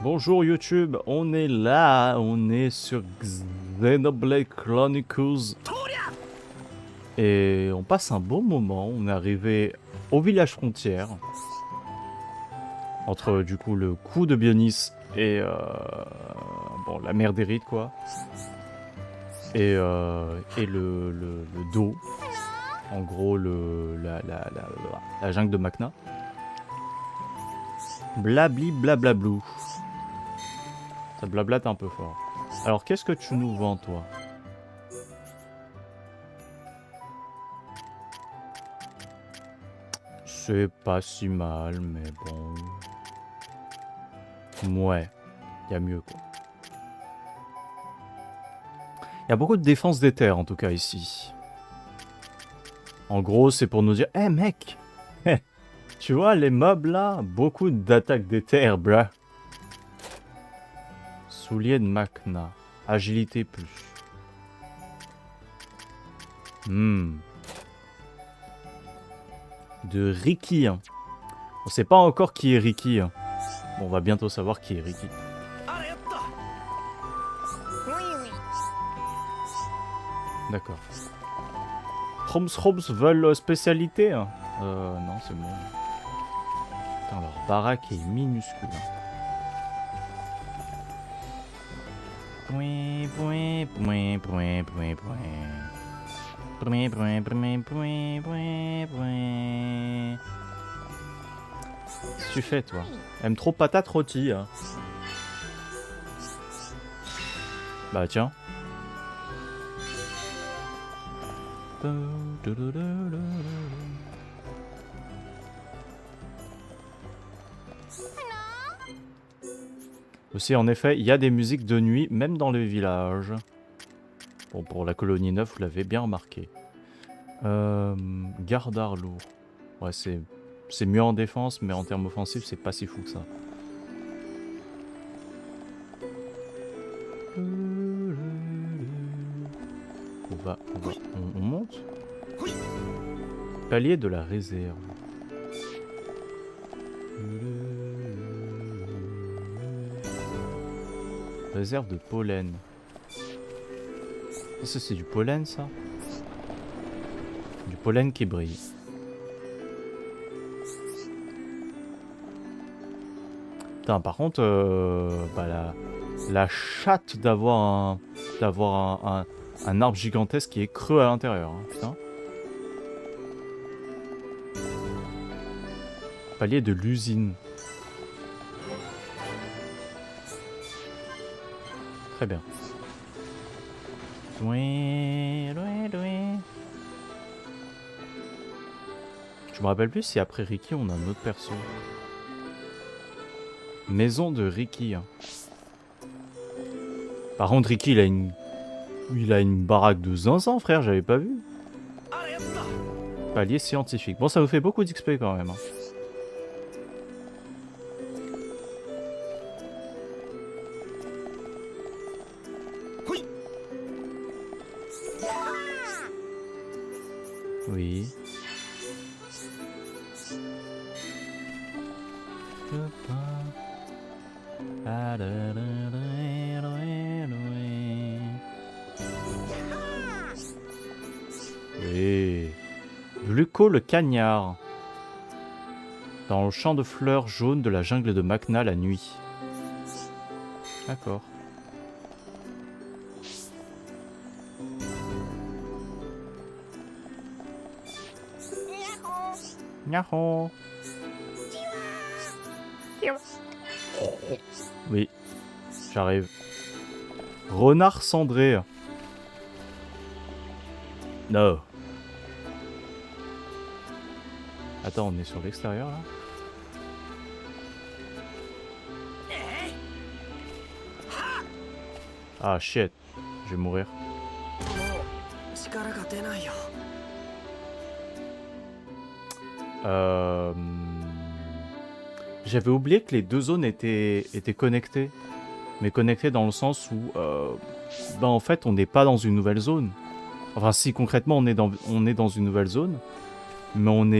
Bonjour YouTube, on est là, on est sur Xenoblade Chronicles et on passe un bon moment. On est arrivé au village frontière entre du coup le coup de Bionis et bon, la mer d'Éride quoi, et le dos, en gros la jungle de Macna. Blabli blablablou. Ça blablate un peu fort. Alors qu'est-ce que tu nous vends toi? C'est pas si mal, mais bon. Ouais, y a mieux quoi. Y a beaucoup de défense des terres en tout cas ici. En gros, c'est pour nous dire, eh mec, tu vois les mobs là, beaucoup d'attaques des terres, bruh. Soulier de Macna, agilité plus. De Ricky. Hein. On sait pas encore qui est Ricky. Hein. Bon, on va bientôt savoir qui est Ricky. D'accord. Homs veulent spécialité. Hein. Non, c'est bon. Putain, leur baraque est minuscule. Hein. Qu'est-ce que tu fais, toi? Aime trop patate rôtie. Hein. Bah, tiens. Aussi, en effet, il y a des musiques de nuit, même dans le village. Bon, pour la colonie 9, vous l'avez bien remarqué. Gardard lourd. Ouais, c'est mieux en défense, mais en termes offensifs, c'est pas si fou que ça. On monte. Palier de la réserve. Réserve de pollen. Ça, c'est du pollen, ça? Du pollen qui brille. Putain, par contre, bah, la chatte d'avoir un arbre gigantesque qui est creux à l'intérieur. Hein, putain. Palier de l'usine. Très bien. Je me rappelle plus si après Ricky on a un autre perso. Maison de Ricky. Par contre Ricky il a une baraque de zinzin frère, j'avais pas vu. Palier scientifique. Bon ça vous fait beaucoup d'XP quand même. Hein. Oui. Oui. Gluco le cagnard. Dans le champ de fleurs jaunes de la jungle de Macna la nuit. D'accord. Yahoo. Oui, j'arrive. Renard cendré. Non. Attends, on est sur l'extérieur là? Ah shit, je vais mourir. J'avais oublié que les deux zones étaient connectées. Mais connectées dans le sens où, bah en fait, on n'est pas dans une nouvelle zone. Enfin, si concrètement, on est dans une nouvelle zone, mais on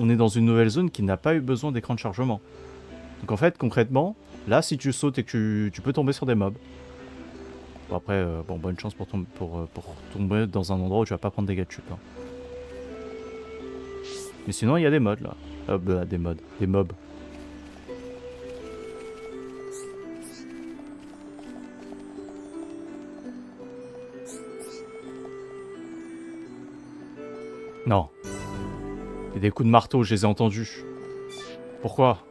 est dans une nouvelle zone qui n'a pas eu besoin d'écran de chargement. Donc en fait, concrètement, Là, si tu sautes et que tu peux tomber sur des mobs. Bon, après, bon, bonne chance pour tomber dans un endroit où tu vas pas prendre des dégâts de chute. Hein. Mais sinon, il y a des mods là. Bah, des mods. Des mobs. Non. Il y a des coups de marteau, je les ai entendus. Pourquoi?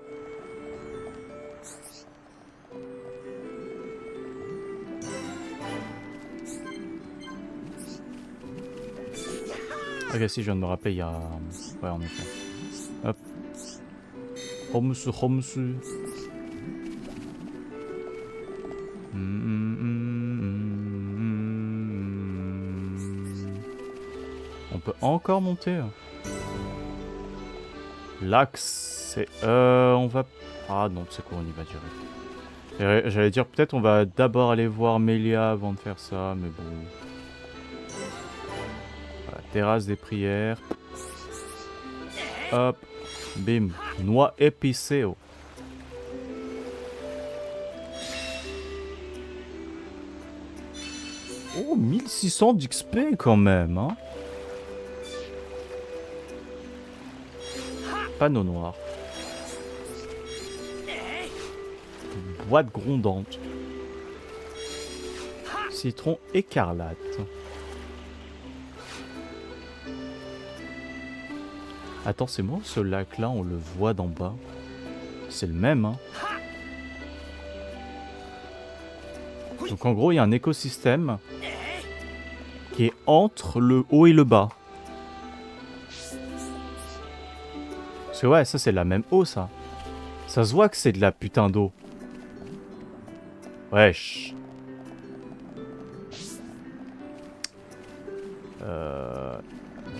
Ok, si, je viens de me rappeler, il y a... Ouais, en effet. Hop. Homsu, homsu. On peut encore monter. L'axe, c'est... on va... Ah non, c'est quoi, on y va direct. J'allais dire, peut-être on va d'abord aller voir Melia avant de faire ça, mais bon... Voilà, terrasse des prières. Hop. Bim. Noix épicée. Oh. Oh, 1600 d'XP quand même, hein. Panneau noir. Boîte grondante. Citron écarlate. Attends, c'est moi, ce lac-là, on le voit d'en bas. C'est le même, hein. Donc en gros, il y a un écosystème qui est entre le haut et le bas. Parce que ouais, ça c'est la même eau, ça. Ça se voit que c'est de la putain d'eau. Wesh.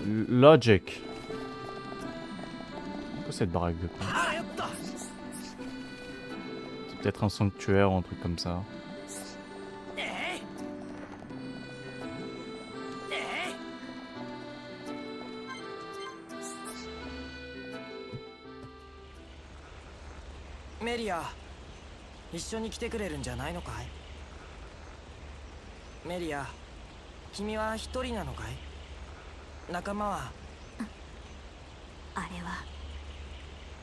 Logic. Pourquoi cette baraque de con? C'est peut-être un sanctuaire ou un truc comme ça. Melia, 一緒に来てくれるんじゃないのかい？メリア、君は一人なのかい？仲間は？あれは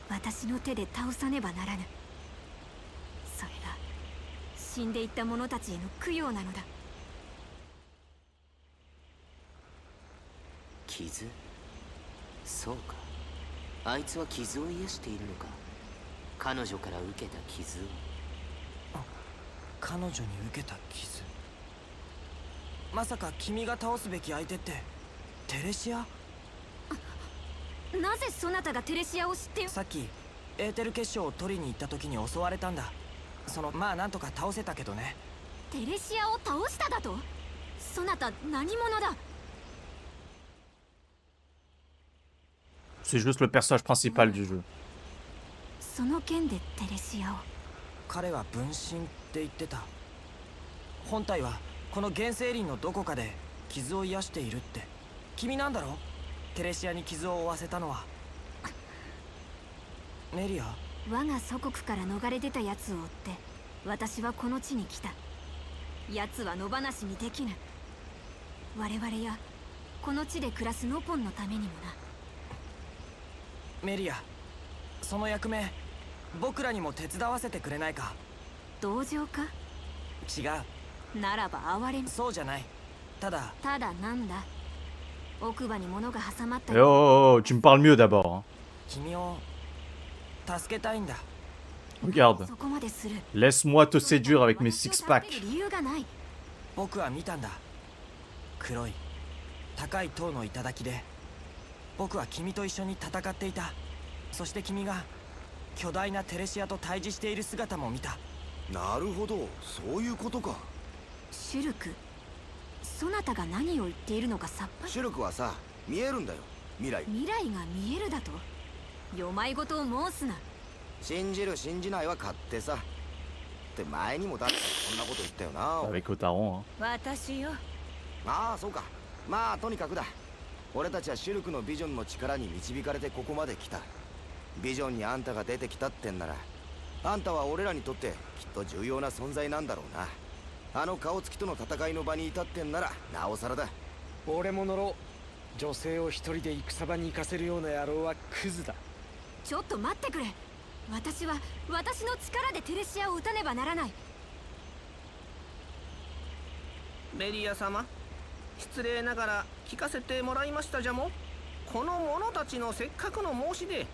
私の手で倒さねばならぬ。それが死んでいった者たちへの供養なのだ。傷？そうか。あいつは傷を癒しているのか。彼女から受けた傷を。彼女に受けた傷。まさか君が倒すべき相手ってテレシア？なぜそなたがテレシアを知って？さっきエーテル結晶を取りに行った時に襲われたんだ。まあなんとか倒せたけどね。テレシアを倒しただと？そなた何者だ？ C'est juste le personnage principal du jeu. その件でテレシアを。彼は分身って言ってた。本体はこの原生林のどこかで傷を癒しているって。君なんだろ？テレシアに傷を負わせたのは。メリア？我が祖国から逃れ出た奴を追って私はこの地に来た。奴は野放しにできぬ。我々やこの地で暮らすノポンのためにもな。メリア、その役目僕らにも手伝わせてくれないか？同情か？違う。ならば哀れむ。そうじゃない。ただなんだ。奥歯に物が挟まった。Oh, oh, oh, tu me parles mieux d'abord. Hein. 君を助けたいんだ。 Regarde. そこまでする。 Laisse-moi te séduire avec mes six-packs. 理由がない。僕は見たんだ。黒い高い塔の頂で僕は君と一緒に戦っていた。そして君が巨大なテレシアと対峙している姿も見た。なるほど、そういうことか。シュルク、そなたが何を言っているのかさっぱり。シュルクはさ、見えるんだよ、未来。未来が見えるだと？よまいごとを申すな。信じる信じないは勝手さ。って前にもだってそんなこと言ったよな。 Avec Otaron. Hein. 私よ。ああ、そうか。まあとにかくだ。俺たちはシュルクのビジョンの力に導かれてここまで来た。ビジョンにあんたが出てきたってんならあんたは俺らにとってきっと重要な存在なんだろうな。あの顔つきとの戦いの場に至ってんならなおさらだ。俺も乗ろう。女性を一人で戦場に行かせるような野郎はクズだ。ちょっと待ってくれ。私は私の力でテレシアを撃たねばならない。メリア様、失礼ながら聞かせてもらいましたじゃも。この者たちのせっかくの申し出、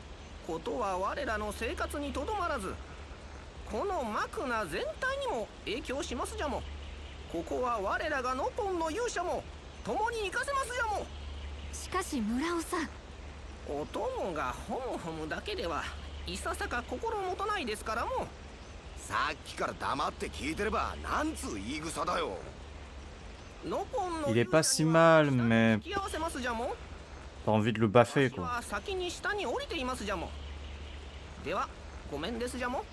ことは我らの生活にとどまらず、このマクナ全体にも影響しますじゃも。ここは我らがノポンの勇者も共に行かせますじゃも。しかし村尾さん、お供がホムホムだけではいささか心もとないですからも。さっきから黙って聞いてればなんつう言い草だよ。ノポンの Il est pas si mal, mais 引き合わせますじゃも。 t'as envie de le baffer 私 quoi. は先に下に降りていますじゃも。ではごめんですじゃも。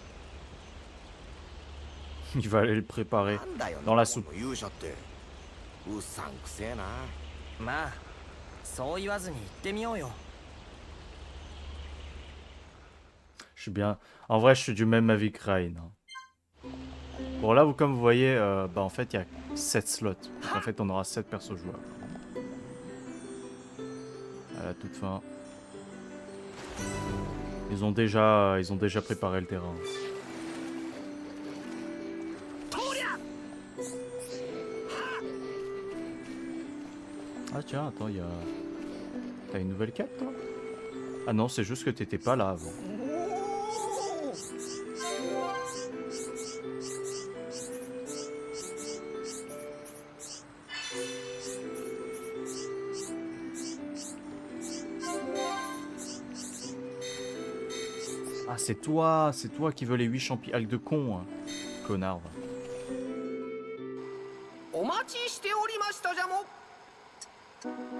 Il va aller le préparer なんだよ dans la soupe. 勇者ってうさんくせえな。まあそう言わずに行ってみようよ。 Je suis bien. En vrai, je suis du même avis que Rain. Hein. Bon, là, comme vous voyez, bah, en fait, il y a 7 slots. Donc, en fait, on aura 7 persos jouables. À la toute fin. Ils ont déjà préparé le terrain. Ah, tiens, attends, il y a. T'as une nouvelle quête, toi? Ah non, c'est juste que t'étais pas là avant. Ah, c'est toi qui veux les 8 champignons. Algue de con, hein. Connard. Va. お待ちしておりましたじゃも。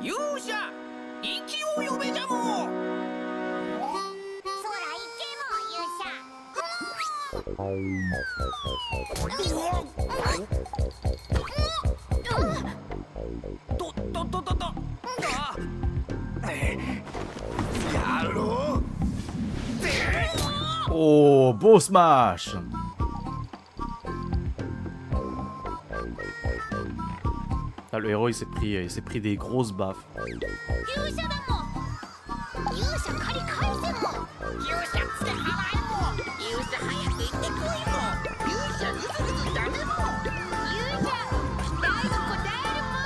勇者息を呼べじゃも。Oh, beau smash! Ah, le héros il s'est pris des grosses baffes. 勇者だもん。勇者借り返せも。勇者つて払えも。勇者早く行ってこいも。勇者ぐずぐずダメも。勇者期待に応えるも。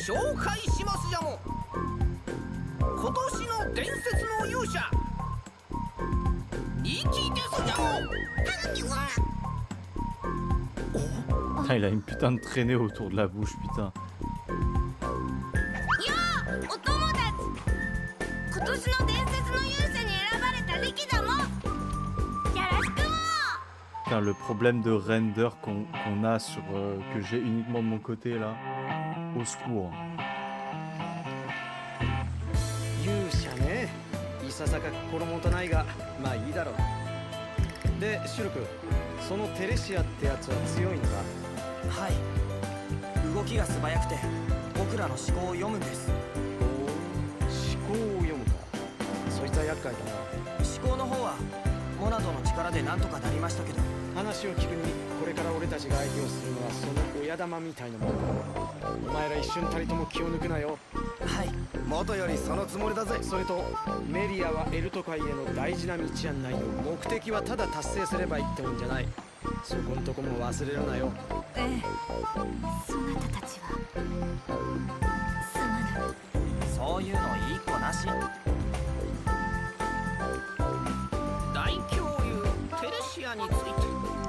紹介しますじゃも。今年の伝説の勇者イキですじゃも。 Putain, il a une putain de traînée autour de la bouche, putain. お友達。今年の伝説の勇者に選ばれたリキだもん。よろしくも。 Putain, le problème de render qu'on a sur que j'ai uniquement de mon côté là. Au secours. 勇者ね。いささか心もとないが、まあいいだろう。で、シュルク、そのテレシアってやつは強いのか？はい。動きが素早くて僕らの思考を読むんです。思考を読むか。そいつは厄介だな。思考の方はモナドの力でなんとかなりましたけど。話を聞くに、これから俺たちが相手をするのはその親玉みたいなもんだ。お前ら一瞬たりとも気を抜くなよ。はい。元よりそのつもりだぜ。それとメリアはエルト界への大事な道案内を、目的はただ達成すればいいってもんじゃない。そこんとこも忘れるなよ。ええ。そなたたちはすまぬ。そういうのいい子なし。大恐竜テレシアについて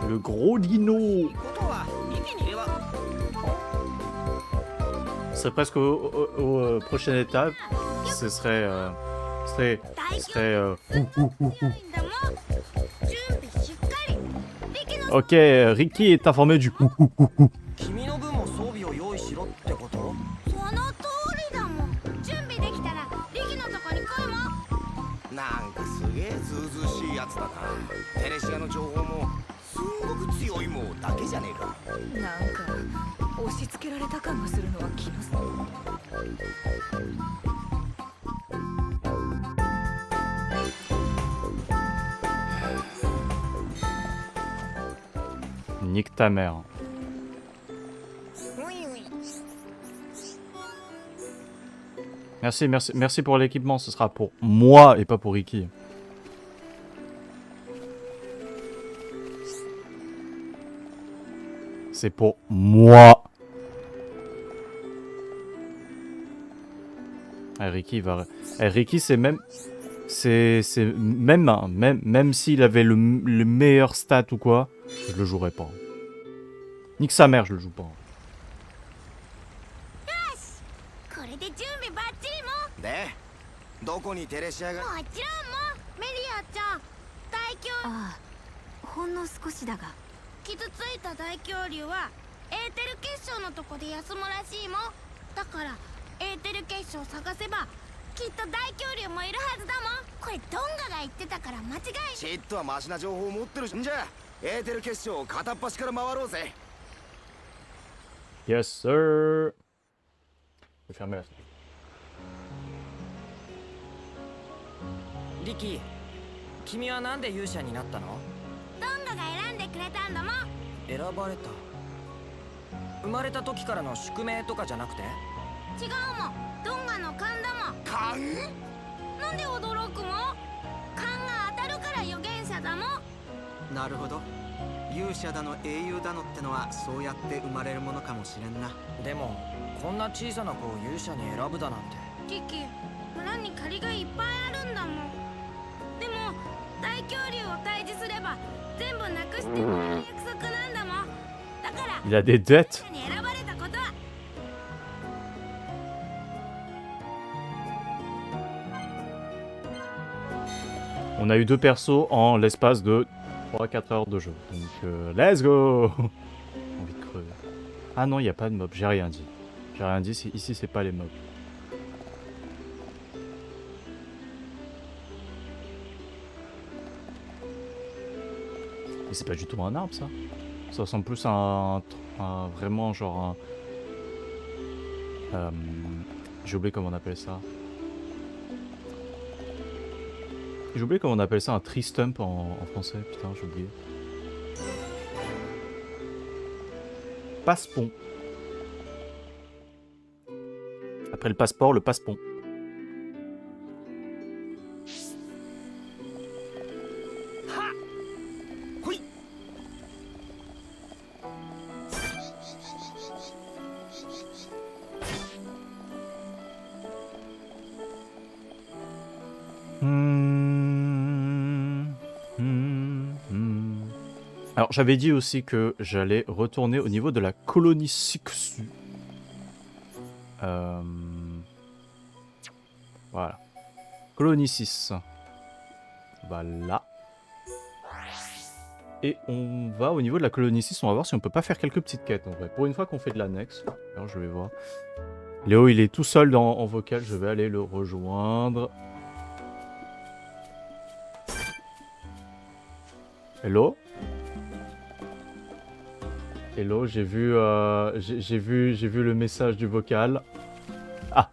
Le gros dino! ことは息に入れは。 Ce serait presque au prochaine étape. Ce serait. Ok, Ricky est informé du coup. 君の分も装備を用意しろってこと？その通りだもん。準備できたらリキのとこに来いも。なんかすげえずうずうしいやつだな。テレシアの情報もすんごく強いもんだけじじゃねえか。なんか押し付けられた感がするのは気のせい。 Nique ta mère. Merci, merci, merci pour l'équipement. Ce sera pour moi et pas pour Ricky. C'est pour moi. Ah, Ricky va. Ricky, c'est même. C'est même, hein, même s'il avait le meilleur stat ou quoi, je le jouerais pas. Nique sa mère, je le joue pas. これで準備バッチリも。でどこにテレシアが。もちろんもメリアちゃん大恐ああほんの少しだが傷ついた大恐竜はエーテル結晶のとこで休むらしいもんだからエーテル結晶探せばきっと大恐竜もいるはずだもんこれドンガが言ってたから間違いチッとはマシな情報を持ってるしんじゃエーテル結晶を片っ端から回ろうぜ。 Yes, sir. Je vais fermer la fenêtre. リキ君はなんで勇者になったの？ドンガが選んでくれたんだもん選ばれた。生まれた時からの宿命とかじゃなくて？違うもんドンガの勘だもん勘？なんで驚くもん勘が当たるから預言者だもんなるほど。勇者だの英雄だのってのはそうやって生まれるものかもしれんな。でもこんな小さな子を勇者に選ぶだなんて。キキ村に借りがいっぱいあるんだもんでも大恐竜を退治すれば全部なくしてもらう約束なんだもんだから Il a des dettes. に選ばれたことは On a eu 2 persos en l'espace de 3-4 heures de jeu. Donc, let's go. Envie de crever. Ah non, il n'y a pas de mob. J'ai rien dit. J'ai rien dit. Ici, c'est pas les mobs. Et c'est pas du tout un arbre, ça. Ça ressemble plus à vraiment genre un... j'ai oublié comment on appelle ça. J'ai oublié comment on appelle ça, un tree stump en français. Putain, j'ai oublié. Passe-pont. Après le passeport, le passe-pont. Alors j'avais dit aussi que j'allais retourner au niveau de la colonie Sixu. Voilà. Colonie 6. Voilà. Et on va au niveau de la colonie 6, on va voir si on peut pas faire quelques petites quêtes en vrai. Pour une fois qu'on fait de l'annexe, alors je vais voir. Léo il est tout seul en vocal, je vais aller le rejoindre. Hello? Hello, j'ai vu le message du vocal. Ah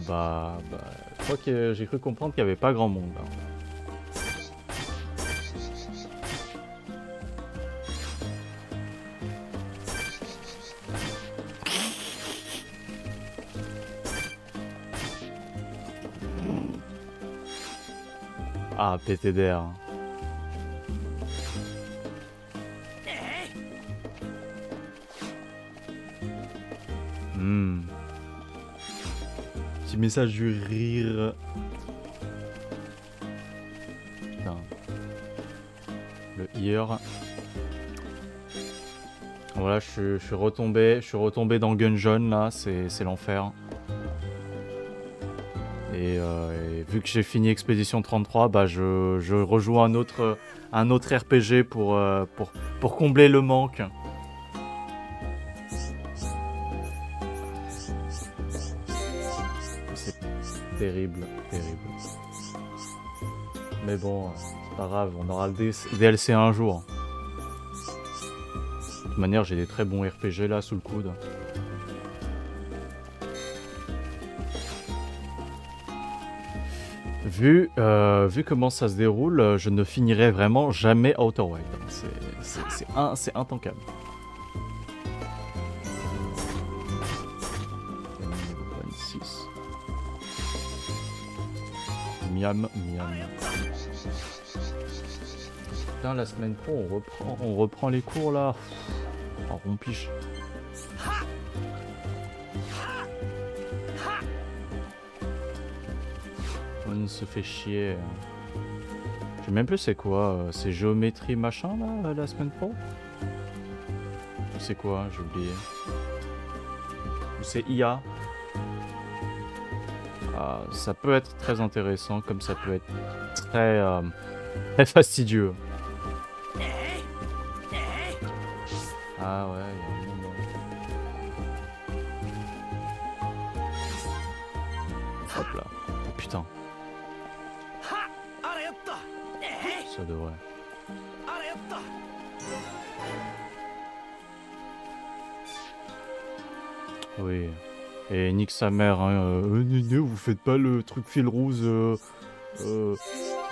bah, je crois que j'ai cru comprendre qu'il n'y avait pas grand monde. Hein. Ah, PTDR. Petit message du rire. Putain. Le ear. Voilà, je suis retombé dans Gungeon là, c'est l'enfer. Et vu que j'ai fini Expédition 33, bah je rejoue un autre RPG pour combler le manque. C'est terrible, terrible. Mais bon, Pas grave, on aura le DLC un jour. De toute manière, j'ai des très bons RPG là sous le coude. Vu comment ça se déroule, je ne finirai vraiment jamais Outer Wild. C'est intankable. Niveau 26. Miam, miam. Putain, la semaine pro, on reprend les cours là. En rompiche. On se fait chier. Je sais même plus c'est quoi. C'est géométrie machin là, la semaine pro? Ou c'est quoi? J'ai oublié. Ou c'est IA? Ça peut être très intéressant comme ça peut être très, très fastidieux. Ah ouais, il y a un moment. Hop là. Oh putain. Ça devrait. Oui. Et nique sa mère, hein. Vous faites pas le truc fil rouge,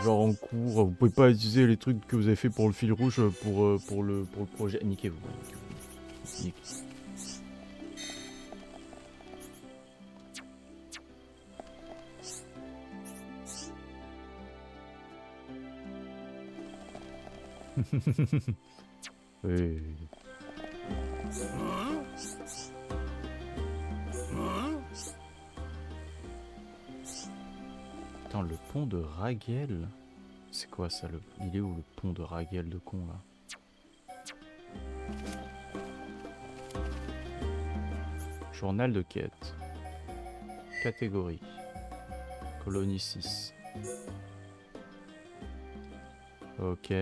genre en cours. Vous pouvez pas utiliser les trucs que vous avez fait pour le fil rouge pour le projet. Niquez-vous. Niquez. Oui. Attends, le pont de Raguel? C'est quoi ça? Il est où le pont de Raguel de con là? Journal de quête. Catégorie. Colonie 6. Ok.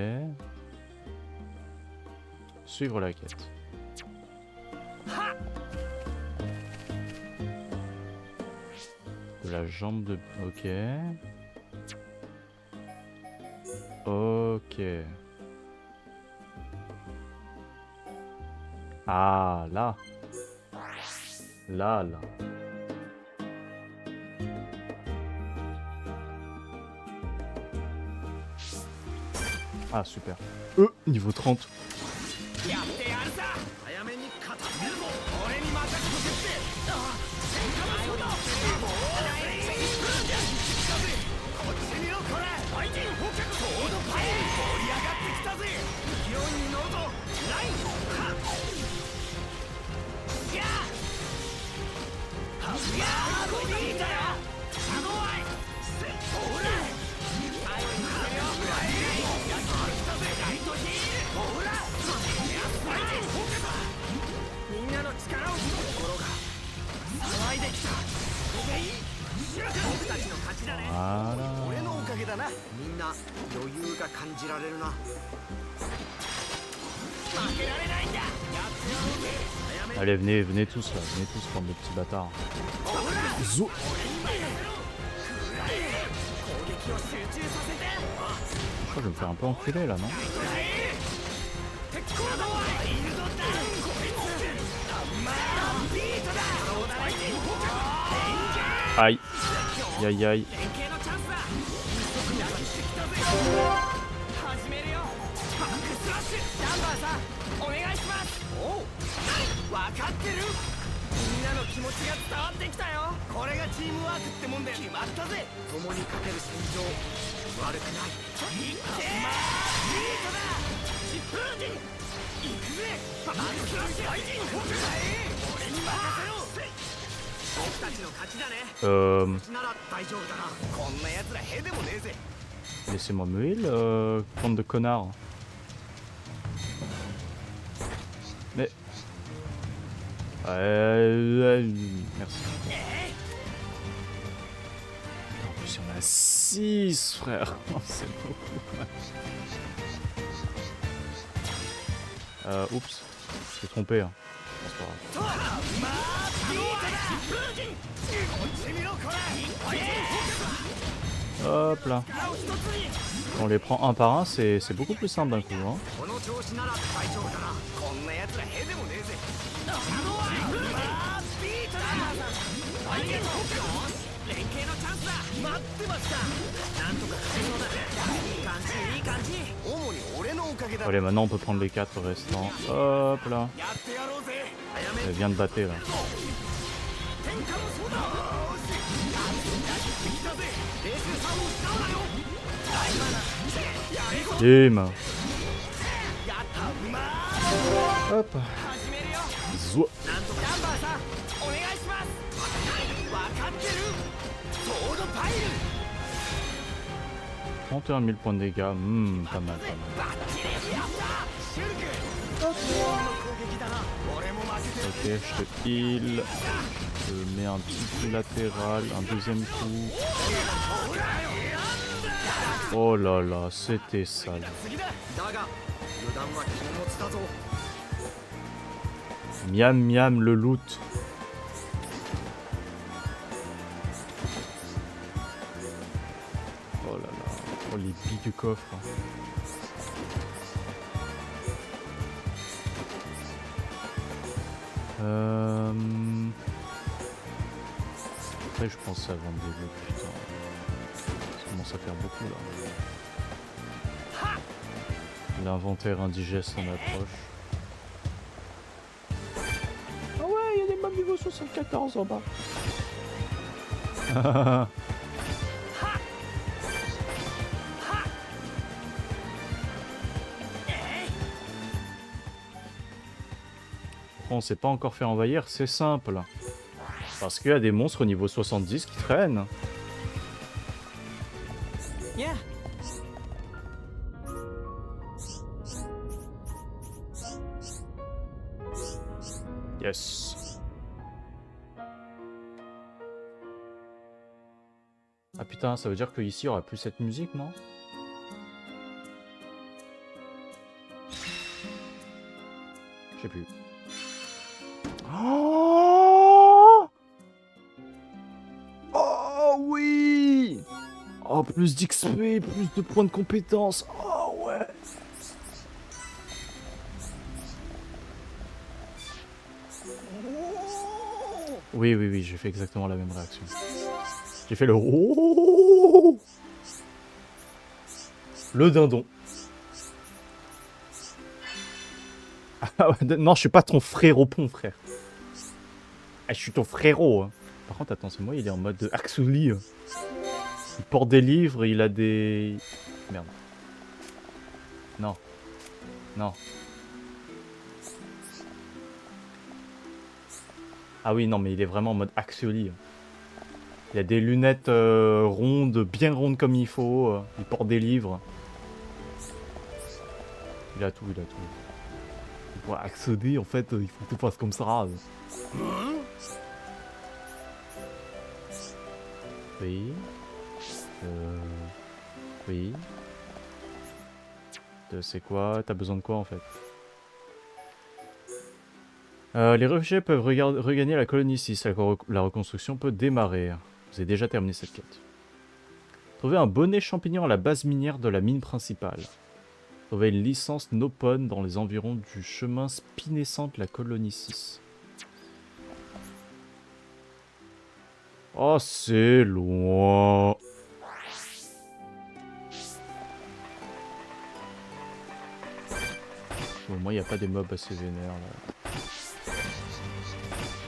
Suivre la quête. De la jambe de... Ok. Ok. Ah, là. Là. Ah, super. Niveau 30. Allez, venez tous là, venez tous prendre des petits bâtards. Zo. Je crois que je vais me faire un peu enculer là, non? Aïe. Aïe aïe. Laissez-moi me heal, bande de connards. Mais... merci. En plus, il y en a 6, frère. C'est beaucoup. Oups. Je suis trompé. Hein. C'est pas grave. Hop là. On les prend un par un, c'est beaucoup plus simple d'un coup. Hein. この調子なら大丈夫だな。こんな奴らへでもねえぜ。ビートだ。相手の連携のチャンスだ。待ってました。なんとか勝てそうだ。いい感じいい感じ。主に俺のおかげだ。 Allez, maintenant on peut prendre les 4 restants. Hop là. やってやろうぜ。 Elle vient de battre là. 天下もそうだ。できたぜ。冷静さを失うなよ。 Bim. Hop. Zou. 31 000 points de dégâts, pas mal, pas mal. Ok, je te heal. Je mets un petit coup latéral, un deuxième coup. Oh là là, c'était sale. Miam miam le loot. Oh là là, oh les billes du coffre. Après je pense à vendre des loot, putain. Ça commence à faire beaucoup là. L'inventaire indigeste en approche. Ah ouais, il y a des mobs niveau 74 en bas. On s'est pas encore fait envahir, c'est simple. Parce qu'il y a des monstres au niveau 70 qui traînent. Yeah. Yes. Ah putain, ça veut dire qu'ici il y aura plus cette musique, non? Je sais plus. Oh, oh oui. Oh, plus d'XP, plus de points de compétence. Oh ouais. Oui, oui, oui, j'ai fait exactement la même réaction. J'ai fait le oh, le dindon. Ah, non, je suis pas ton frérot pont, frère. Ah, je suis ton frérot. Hein. Par contre, attends, c'est moi, il est en mode Axuli. Il porte des livres, il a des... Merde. Non. Non. Ah oui, non, mais il est vraiment en mode Axuli. Il a des lunettes rondes, bien rondes comme il faut. Il porte des livres. Il a tout, il a tout. Pour accéder, en fait, il faut que tu fasses comme ça. Oui. Oui. C'est quoi? T'as besoin de quoi, en fait? Les réfugiés peuvent regagner la colonie 6. La reconstruction peut démarrer. Vous avez déjà terminé cette quête. Trouvez un bonnet champignon à la base minière de la mine principale. Trouvez une licence Nopon dans les environs du chemin spinescent de la colonie 6. Oh, c'est loin. Au moins, il n'y a pas des mobs assez vénères là.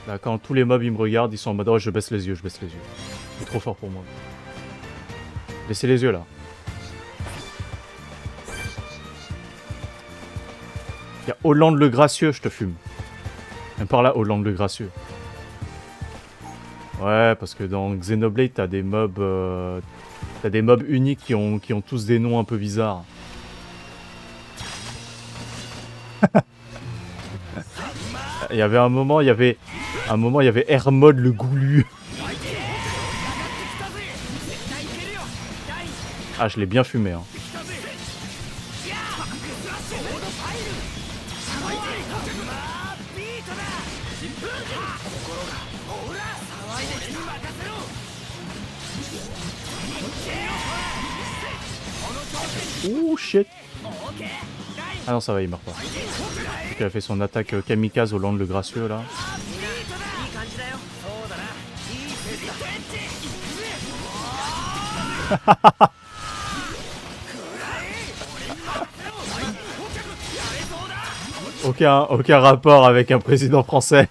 Là, quand tous les mobs ils me regardent, ils sont en mode oh, je baisse les yeux, je baisse les yeux. C'est trop fort pour moi. Baissez les yeux là. Il y a Hollande le Gracieux, je te fume. Même par là, Hollande le Gracieux. Ouais, parce que dans Xenoblade, t'as des mobs uniques qui ont tous des noms un peu bizarres. Il y avait un moment, il y avait Hermod le Goulu. Ah, je l'ai bien fumé, hein. Oh shit. Ah non, ça va, il meurt pas. Donc, il a fait son attaque kamikaze au land le gracieux là. いい感じだよそうだないいペースだ Aucun rapport avec un président français.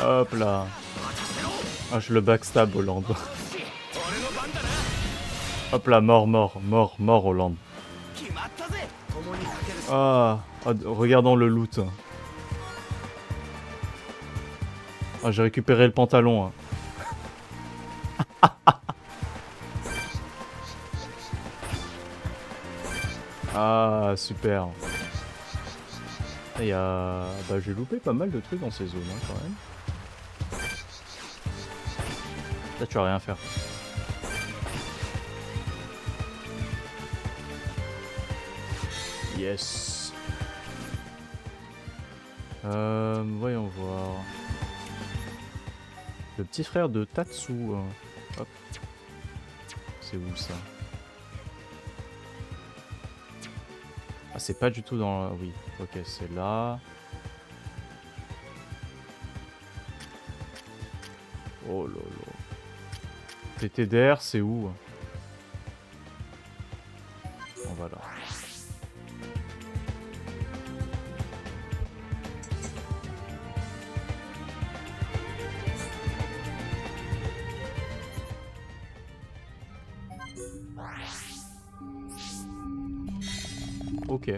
Hop là. Ah, je le backstab Hollande. Hop là, mort Hollande. Ah, regardons le loot. Ah, j'ai récupéré le pantalon. Hein. Ah, super. Il y a... Bah, j'ai loupé pas mal de trucs dans ces zones, hein, quand même. Là, tu vas rien faire. Yes. Voyons voir. Le petit frère de Tatsu. Hop. C'est où ça? Ah, c'est pas du tout dans... Oui, ok, c'est là. Oh lolo. TTDR, c'est où? Bon, voilà. Ok.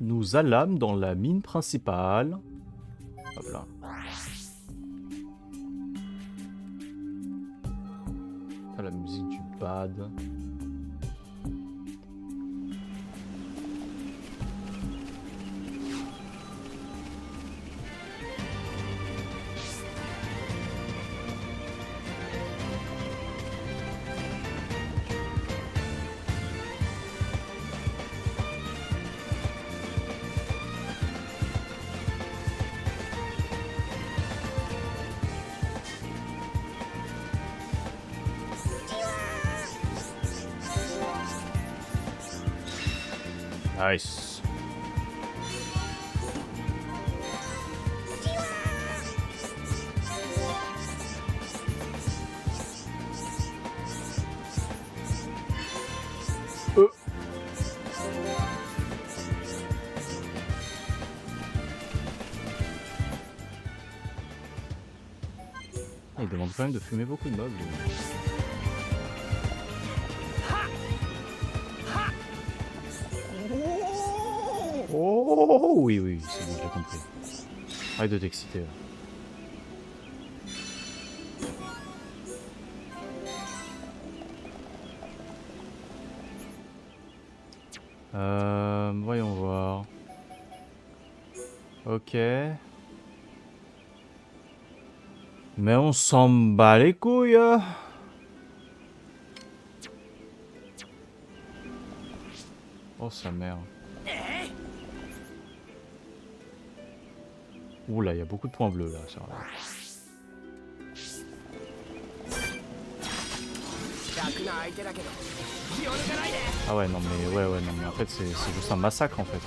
Nous allâmes dans la mine principale. Hop là. Ah, la musique du bad. Nice. Il demande quand même de fumer beaucoup de mobs. Oh oui, oui, c'est bon, j'ai compris. Arrête de t'exciter là. Voyons voir. Ok. Mais on s'en bat les couilles. Oh sa mère. Oula, il y a beaucoup de points bleus là, ça. Ah ouais, non mais ouais, non mais en fait c'est juste un massacre en fait.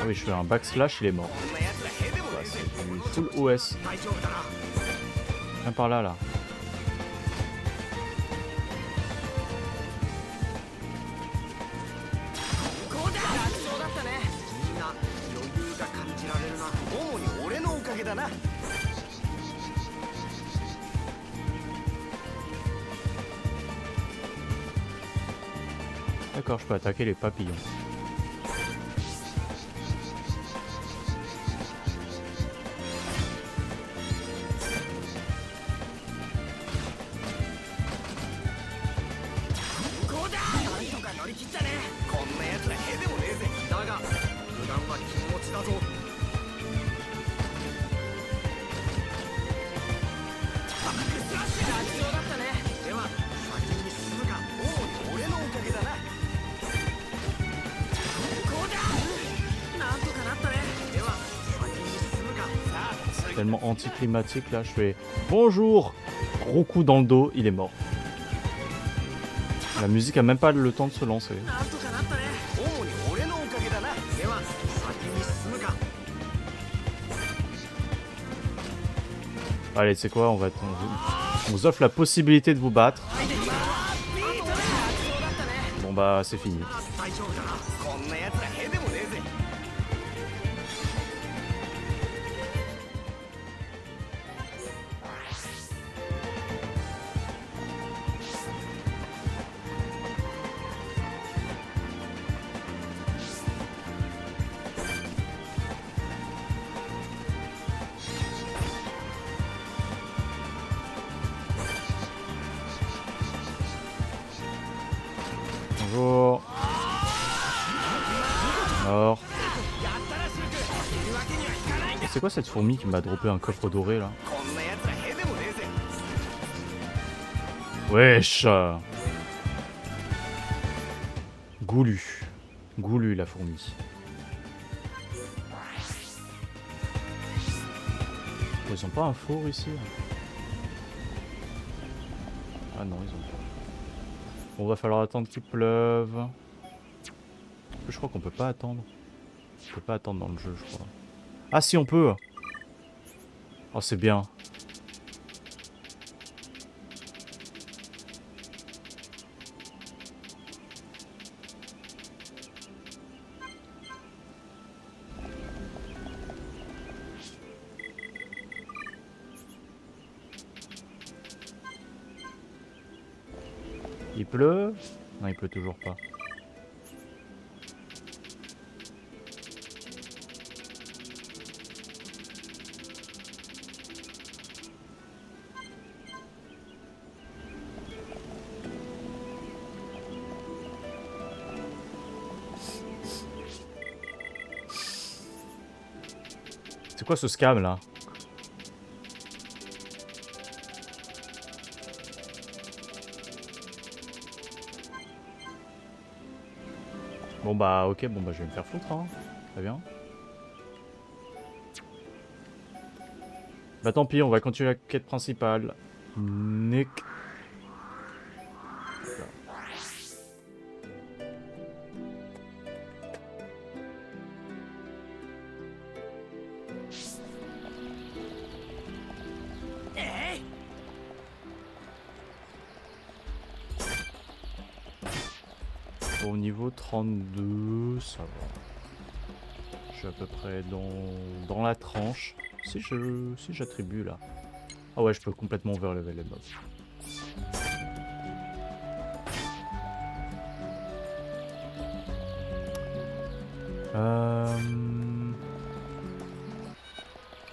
Ah oui, je fais un backslash, il est mort. Ouais, c'est du full OS. Viens par là, là. D'accord, je peux attaquer les papillons. 俺のおかげだな。こうだ。なんとかなったね。では先に進むか。さあ次。 Tellement anticlimatique là, je fais bonjour, gros coup dans le dos, il est mort. La musique a même pas le temps de se lancer. なんとかなったね。主に俺のおかげだな。では先に進むか。 Allez, tu sais quoi, on vous offre la possibilité de vous battre. Bon bah c'est fini. 大丈夫だな。こんな奴らへでもねえぜ。 Bonjour. Mort. C'est quoi cette fourmi qui m'a droppé un coffre doré là? こんな奴らへでもねえぜ。 Wesh. Goulu. Goulu la fourmi. Ils ont pas un four ici? Ah non, ils ont pas. Bon, va falloir attendre qu'il pleuve. Je crois qu'on peut pas attendre. On peut pas attendre dans le jeu, je crois. Ah si, on peut. Oh, c'est bien. Il pleut? Non, il pleut toujours pas. C'est quoi ce scam là? Bon bah ok, bon bah je vais me faire foutre hein. Très bien. Bah tant pis, on va continuer la quête principale. Nick. Au niveau 32, ça va. Je suis à peu près dans la tranche. Si j'attribue là. Ah ouais, je peux complètement overlevel les mobs.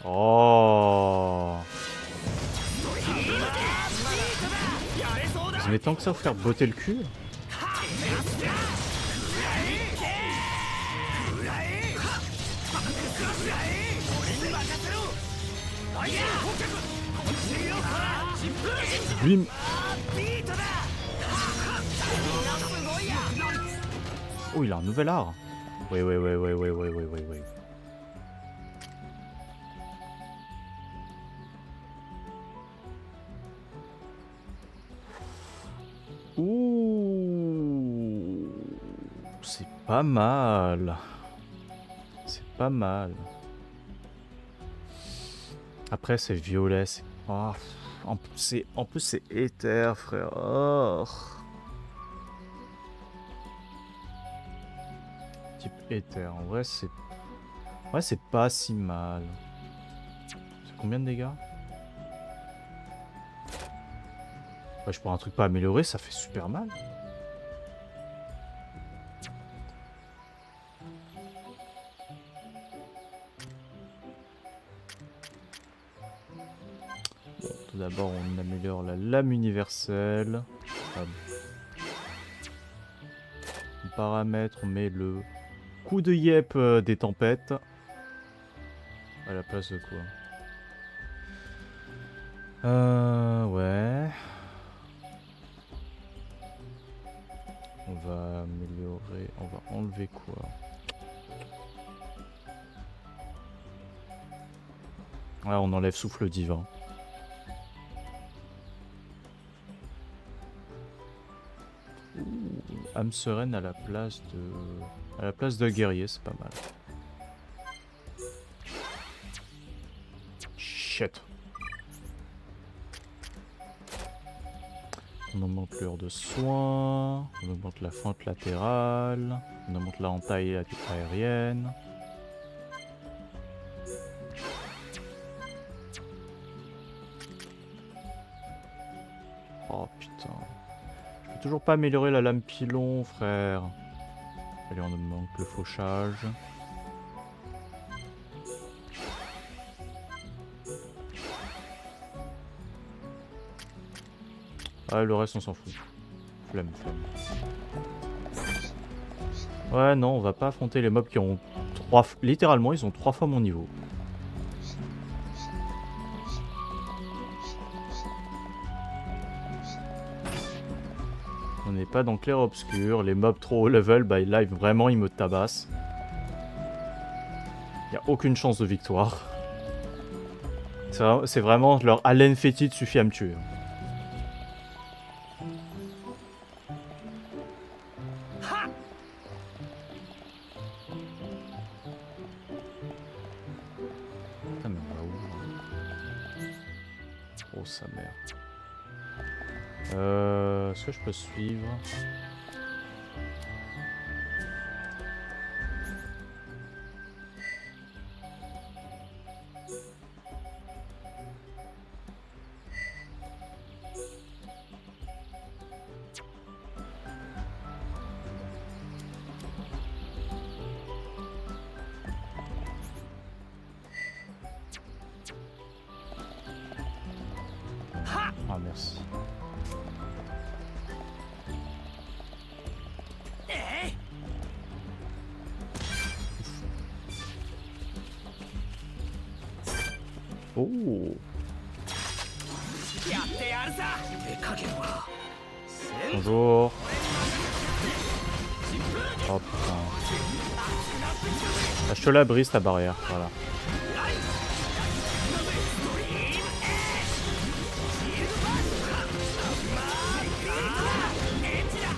Oh. Vous avez tant que ça vous faire botter le cul? Bim. Oh, il a un nouvel art. Oui. Ouh, c'est pas mal. C'est pas mal. Après, c'est violet. Oh. En plus, c'est éther, frère. Oh. Type éther. En vrai, c'est pas si mal. C'est combien de dégâts? Ouais, je prends un truc pas amélioré, ça fait super mal. Bon, tout d'abord, on améliore la lame universelle. En paramètre, on met le coup de yep des tempêtes. À la place de quoi? Ouais. On va améliorer... On va enlever quoi? Ouais, on enlève souffle divin. Âme sereine à la place de guerrier, c'est pas mal. Shit. On augmente l'heure de soin, on augmente la fente latérale, on augmente la entaille aérienne. Oh putain. Je peux toujours pas améliorer la lame pilon, frère. Allez, on augmente le fauchage. Ah, le reste on s'en fout. Flemme. Ouais, non, on va pas affronter les mobs qui ont littéralement, ils ont 3 fois mon niveau. On n'est pas dans clair-obscur. Les mobs trop haut level, bah là, vraiment, ils me tabassent. Il n'y a aucune chance de victoire. C'est vraiment leur haleine fétide suffit à me tuer. Putain, mais on va où là? Oh sa mère. Est-ce que je peux suivre? Ah merci. Oh. Bonjour. Oh putain. Ah, je te la brise ta barrière, voilà.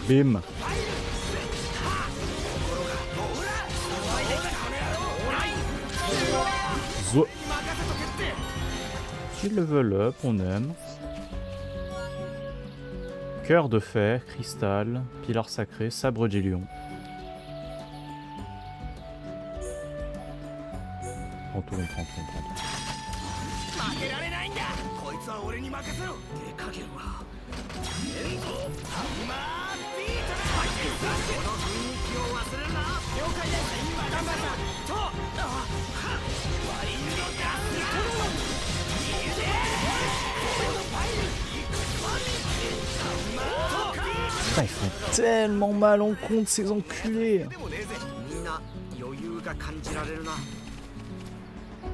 Bim. Zo. Petit level up, on aime. Cœur de fer, cristal, pilar sacré, sabre d'Hélion. Prends tout, on prend tout. Putain, ils font tellement mal en compte ces enculés.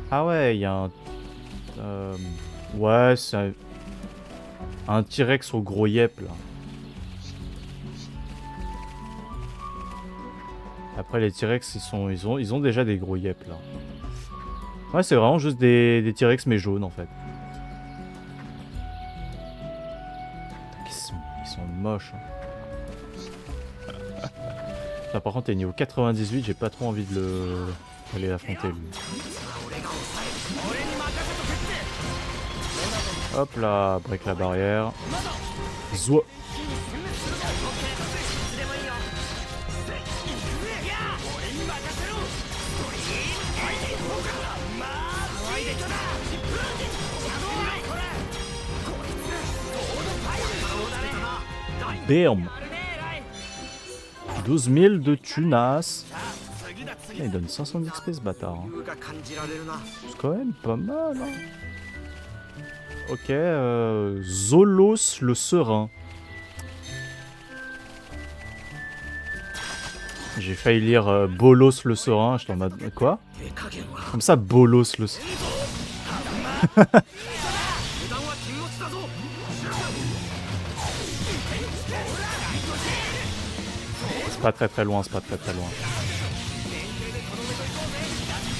Ah ouais, il y a un... ouais, c'est un T-Rex au gros yep là. Après les T-Rex, ils ont déjà des gros yep là. Ouais, c'est vraiment juste des T-Rex mais jaunes en fait. Ils sont moches. Hein. Là par contre, t'es niveau 98, j'ai pas trop envie de aller l'affronter lui. Hop là, break la barrière. Zouah. Bam. 12 000 de tunas. Il donne 500 d'XP ce bâtard. Hein. C'est quand même pas mal. Hein. Ok, Zolos le serein. J'ai failli lire Bolos le serein. J'étais en mode quoi? Comme ça, Bolos le serein. C'est pas très loin, c'est pas très loin.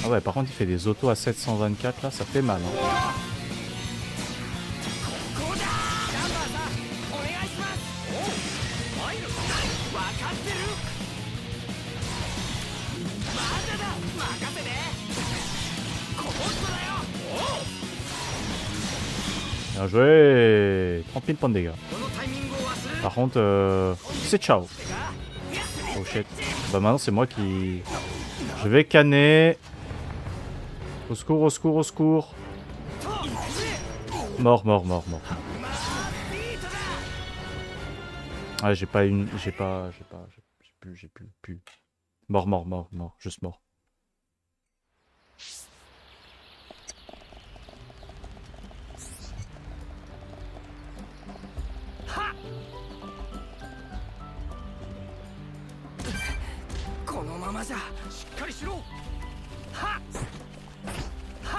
Ah ouais, par contre il fait des autos à 724 là, ça fait mal. Hein. Bien joué. 30 000 points de dégâts. Par contre, c'est ciao. Oh shit. Bah maintenant c'est moi qui... Je vais canner. Au secours, au secours, au secours. Mort. Ah, j'ai pas une... J'ai plus. Mort. Juste mort.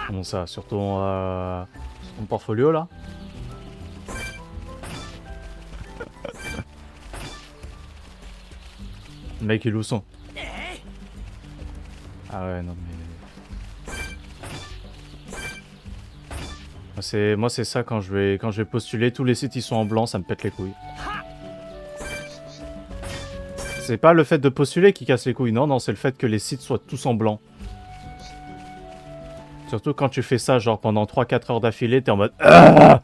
Comment ça, sur ton portfolio là? Le mec il est où son? Ah ouais non mais... Moi c'est ça quand je vais postuler, tous les sites ils sont en blanc, ça me pète les couilles. C'est pas le fait de postuler qui casse les couilles, non, c'est le fait que les sites soient tous en blanc. Surtout quand tu fais ça genre pendant 3-4 heures d'affilée, t'es en mode... Ah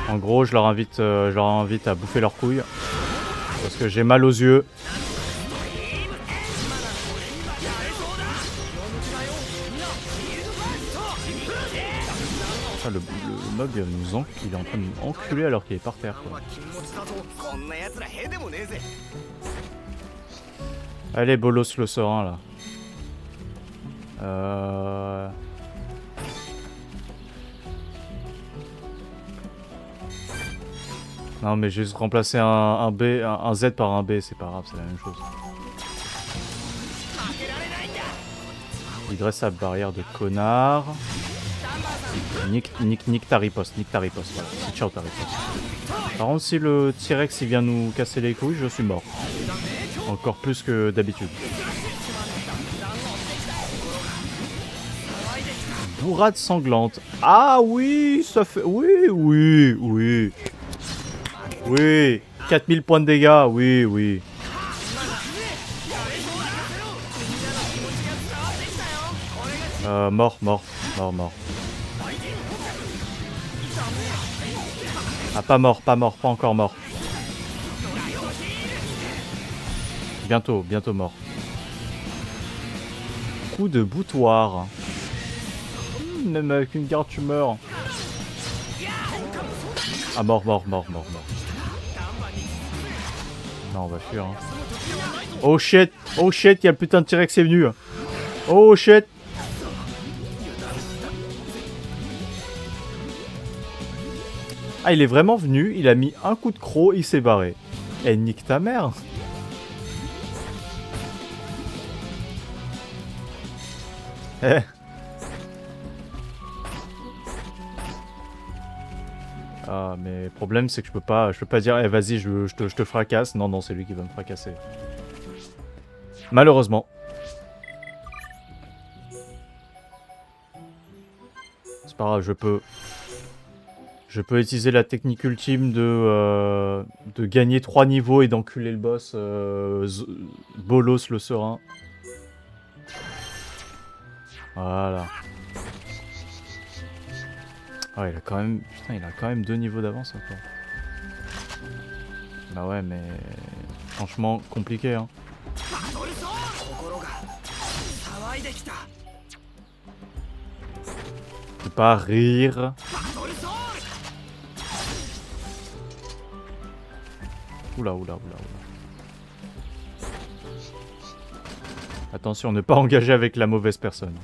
en gros, je leur invite à bouffer leurs couilles. Parce que j'ai mal aux yeux. Ah, le mob il est en train de nous enculer alors qu'il est par terre quoi. Allez bolos le serein là. Non mais juste remplacer un B, un Z par un B, c'est pas grave, c'est la même chose. Il dresse sa barrière de connard. Nique ta riposte, voilà. Ciao ta riposte. Par contre si le T-Rex il vient nous casser les couilles, je suis mort. Encore plus que d'habitude. Bourrade sanglante. Ah oui, ça fait... Oui. 4000 points de dégâts, oui. Mort. Ah, pas encore mort. Bientôt mort. Coup de boutoir. Même avec une garde tu meurs. Ah mort. Non, on va fuir. Hein. Oh shit, il y a le putain de T-Rex est venu. Oh shit. Ah, il est vraiment venu, il a mis un coup de croc, il s'est barré. Eh, nique ta mère. Eh. Ah, mais le problème c'est que je peux pas dire eh, vas-y je te fracasse. Non, c'est lui qui va me fracasser. Malheureusement. C'est pas grave, je peux utiliser la technique ultime de gagner 3 niveaux et d'enculer le boss Bolos le serein. Voilà. Ah, il a quand même... Putain, il a quand même 2 niveaux d'avance encore. Bah ouais, mais... Franchement, compliqué, hein. Je peux pas rire. Oula. Attention, ne pas engager avec la mauvaise personne.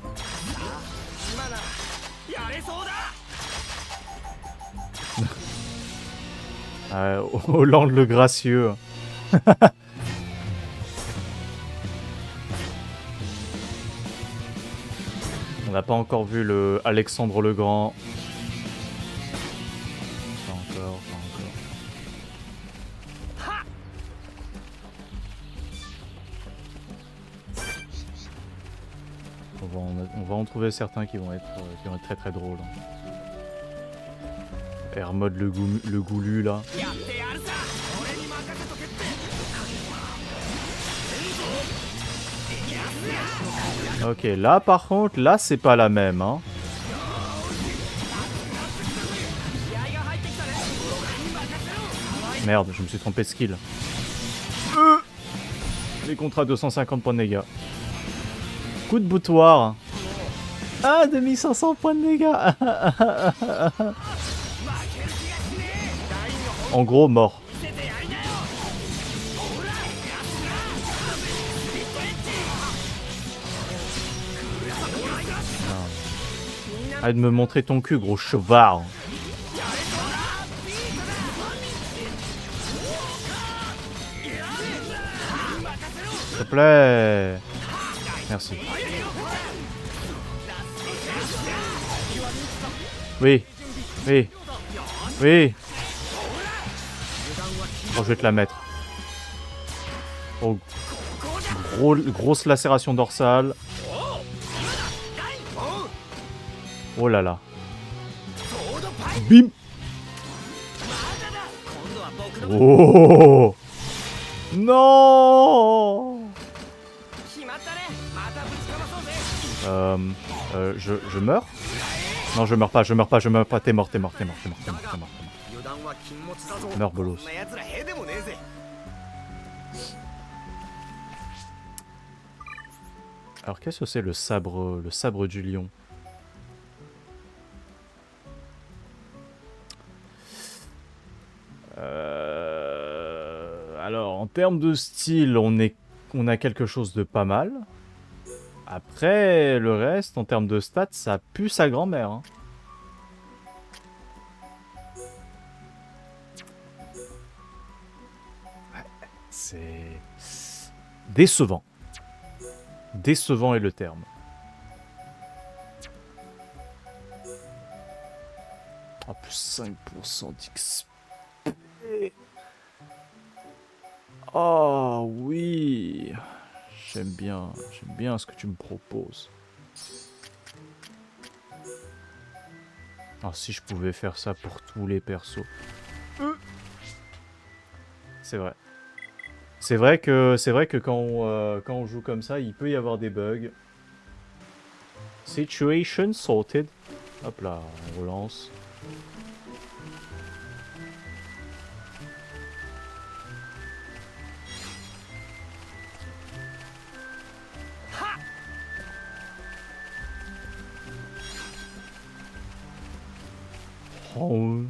Hollande le gracieux. On n'a pas encore vu le Alexandre le Grand. trouver certains qui vont être très très drôles. Air mode le goulu là. やってやるさ俺に任せとけって Ok, là par contre, là c'est pas la même, hein. Merde, je me suis trompé de skill. Les contrats 250 points de dégâts. Coup de boutoir. Ah, 2500 points de dégâts. En gros, mort. Arrête de me montrer ton cul, gros chevard. S'il te plaît. Merci. Oui. Oui. Oui. Oh, je vais te la mettre. Oh. Grosse lacération dorsale. Oh là là. Bim. Oh. Non. Je meurs? Non, je meurs pas, je meurs pas, je meurs pas. T'es mort, t'es mort, t'es mort, t'es mort, t'es mort, t'es mort. Meurs, bolos. Alors qu'est-ce que c'est le sabre du lion? Alors en termes de style, on a quelque chose de pas mal. Après le reste, en termes de stats, ça pue sa grand-mère. Hein. C'est décevant. Décevant est le terme. Oh, plus 5% d'XP. Oh oui. J'aime bien ce que tu me proposes. Oh, si je pouvais faire ça pour tous les persos. C'est vrai. C'est vrai que quand on joue comme ça, il peut y avoir des bugs. Situation sorted. Hop là, on relance. Oh.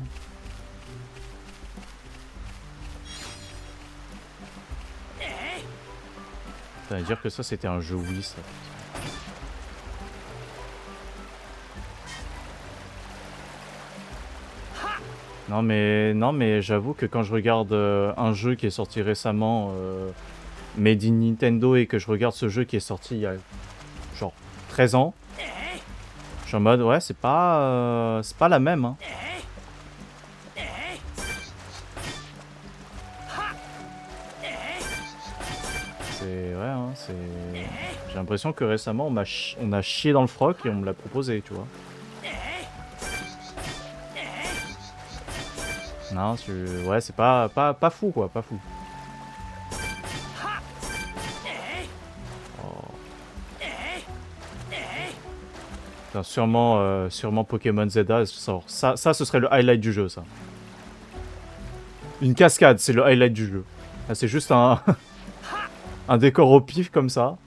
Ça veut dire que ça c'était un jeu Wii ça. Non mais j'avoue que quand je regarde un jeu qui est sorti récemment Made in Nintendo et que je regarde ce jeu qui est sorti il y a genre 13 ans, je suis en mode ouais c'est pas la même hein. C'est ouais hein, c'est j'ai l'impression que récemment on a chié dans le froc et on me l'a proposé, tu vois. Non, ouais, c'est pas fou quoi, pas fou. Oh. Putain, sûrement Pokémon Zelda sort. Ça ce serait le highlight du jeu ça. Une cascade, c'est le highlight du jeu. Là, c'est juste un un décor au pif comme ça.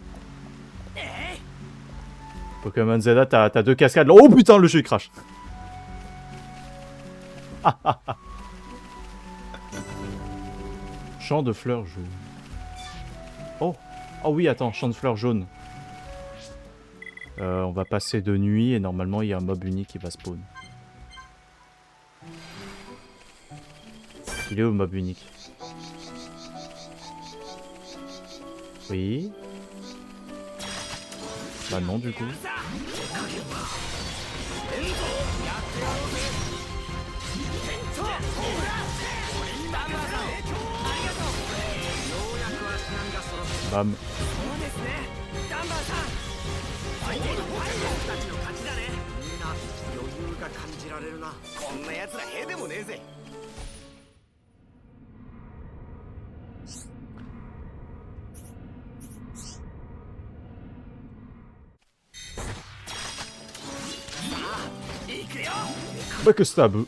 Pokémon Zelda, t'as deux cascades. Oh putain, le jeu il crash. Champ de fleurs jaunes. Oh, oh oui, attends, champ de fleurs jaunes. On va passer de nuit et normalement il y a un mob unique qui va spawn. Il est où le mob unique? Oui. Bah non du coup. Bam. たちの勝ちだね。みんな余裕が感じられるな。こんな奴らへでもねえぜ。Bah que stab.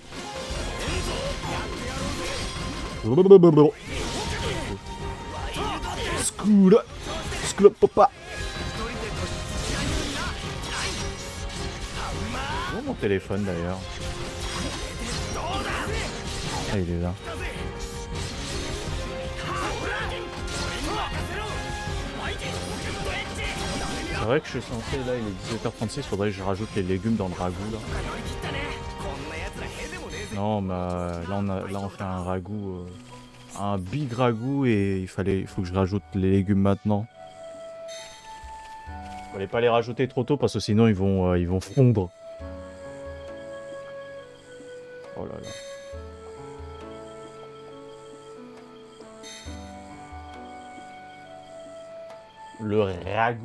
Scoula. Scoula papa. Où est mon téléphone d'ailleurs? Ah il est là. C'est vrai que je suis censé, là il est 17h36, faudrait que je rajoute les légumes dans le ragoût là. Non, bah là on fait un ragoût, un big ragoût et il faut que je rajoute les légumes maintenant. Fallait pas les rajouter trop tôt parce que sinon ils vont fondre. Oh là là. Le ragoût.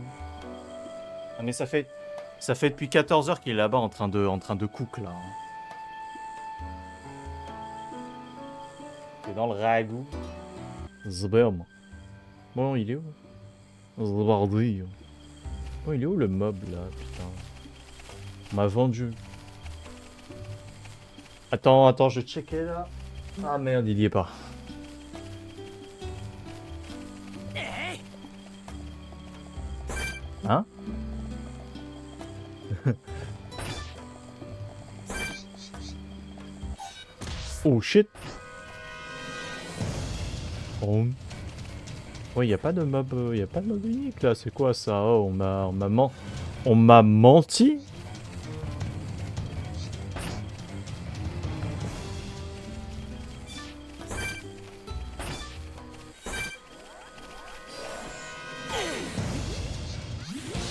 Ah mais ça fait depuis 14 heures qu'il est là-bas en train de cook là. C'est dans le ragoût. Zbam. Bon, il est où? Zbardi. Bon, il est où le mob là, putain? On m'a vendu. Attends, je checkais là. Ah merde, il y est pas. Hein? Oh shit. Oh. Ouais, y a pas de mob unique là, c'est quoi ça? Oh, on m'a menti?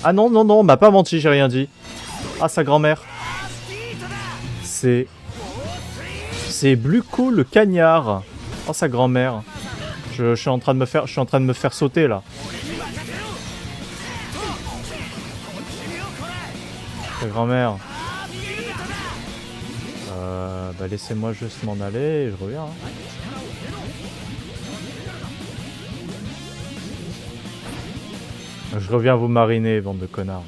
Ah non, on m'a pas menti, j'ai rien dit. Ah, sa grand-mère. C'est Bluco le cagnard. Oh, sa grand-mère. Je suis en train de me faire sauter là. Sa grand-mère. Bah laissez-moi juste m'en aller et je reviens. Hein. Je reviens vous mariner, bande de connards.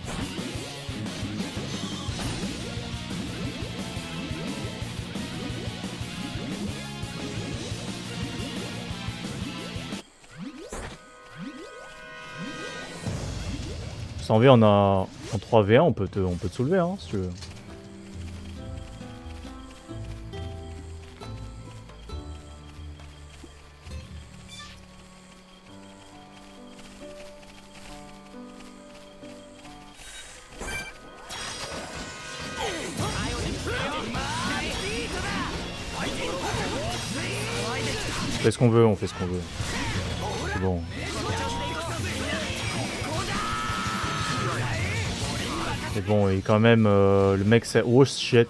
Sans envie, on a en 3v1, on peut te soulever hein, si tu veux. On fait ce qu'on veut, on fait ce qu'on veut. C'est bon. Mais bon, et quand même, le mec c'est... Oh shit.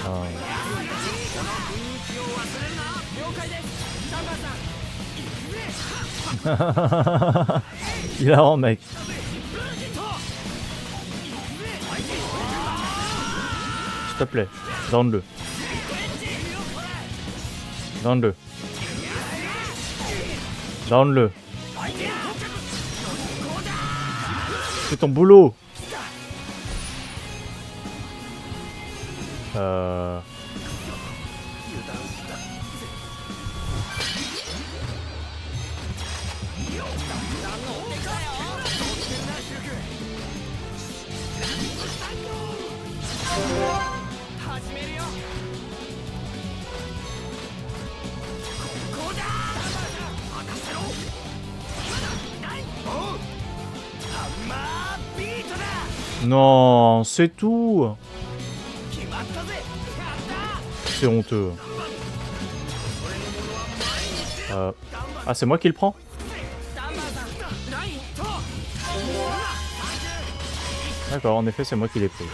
Ah. Il a rend mec. S'il te plaît, down-le. Down-le. Down-le. C'est ton boulot. Non, c'est tout. C'est honteux. Ah, c'est moi qui le prends? D'accord, en effet, c'est moi qui l'ai pris.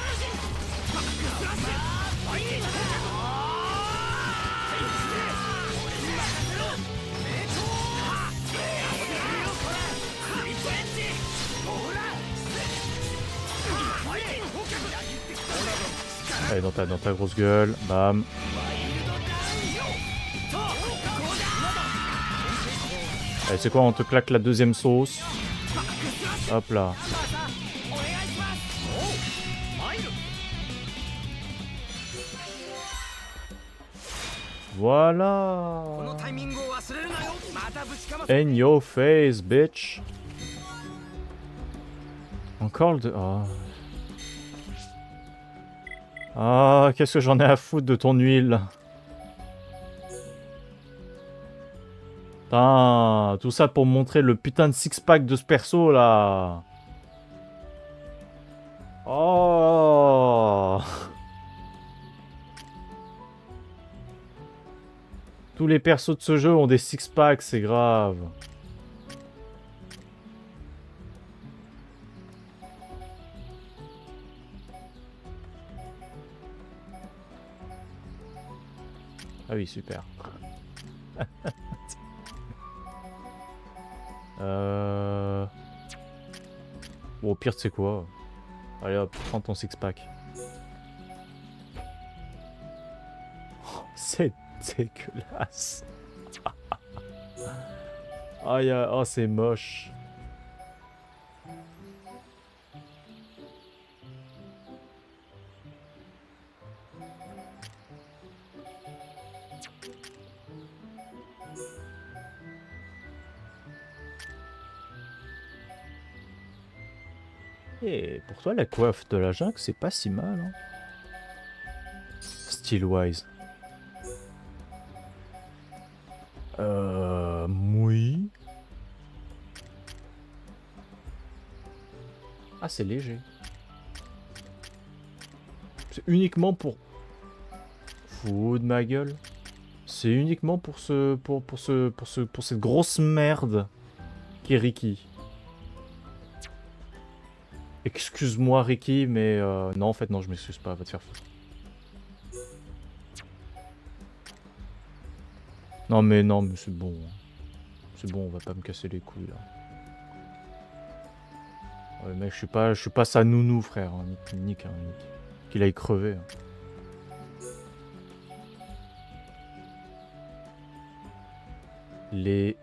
Allez, dans ta grosse gueule. Bam. Allez, c'est quoi, on te claque la deuxième sauce. Hop là. Voilà. このタイミングを忘れるなよ。またぶちかま In your face, bitch. Encore le... Oh. Ah, qu'est-ce que j'en ai à foutre de ton huile. Putain, tout ça pour montrer le putain de six-pack de ce perso, là. Oh. Tous les persos de ce jeu ont des six-packs, c'est grave. Ah oui, super. Bon, au pire, tu sais quoi? Allez hop, prends ton six-pack. Oh, c'est dégueulasse. Aïe, oh, c'est moche. Et pour toi, la coiffe de la jungle, c'est pas si mal. Hein. Style-wise. Oui. Ah, c'est léger. C'est uniquement pour... Fous de ma gueule. C'est uniquement pour cette grosse merde qui est Ricky. Excuse-moi Ricky, mais non en fait non je m'excuse pas, va te faire foutre. Non mais c'est bon. C'est bon, on va pas me casser les couilles là. Ouais mec, je suis pas sa nounou frère, hein. Nick. Qu'il aille crever. Hein. Les...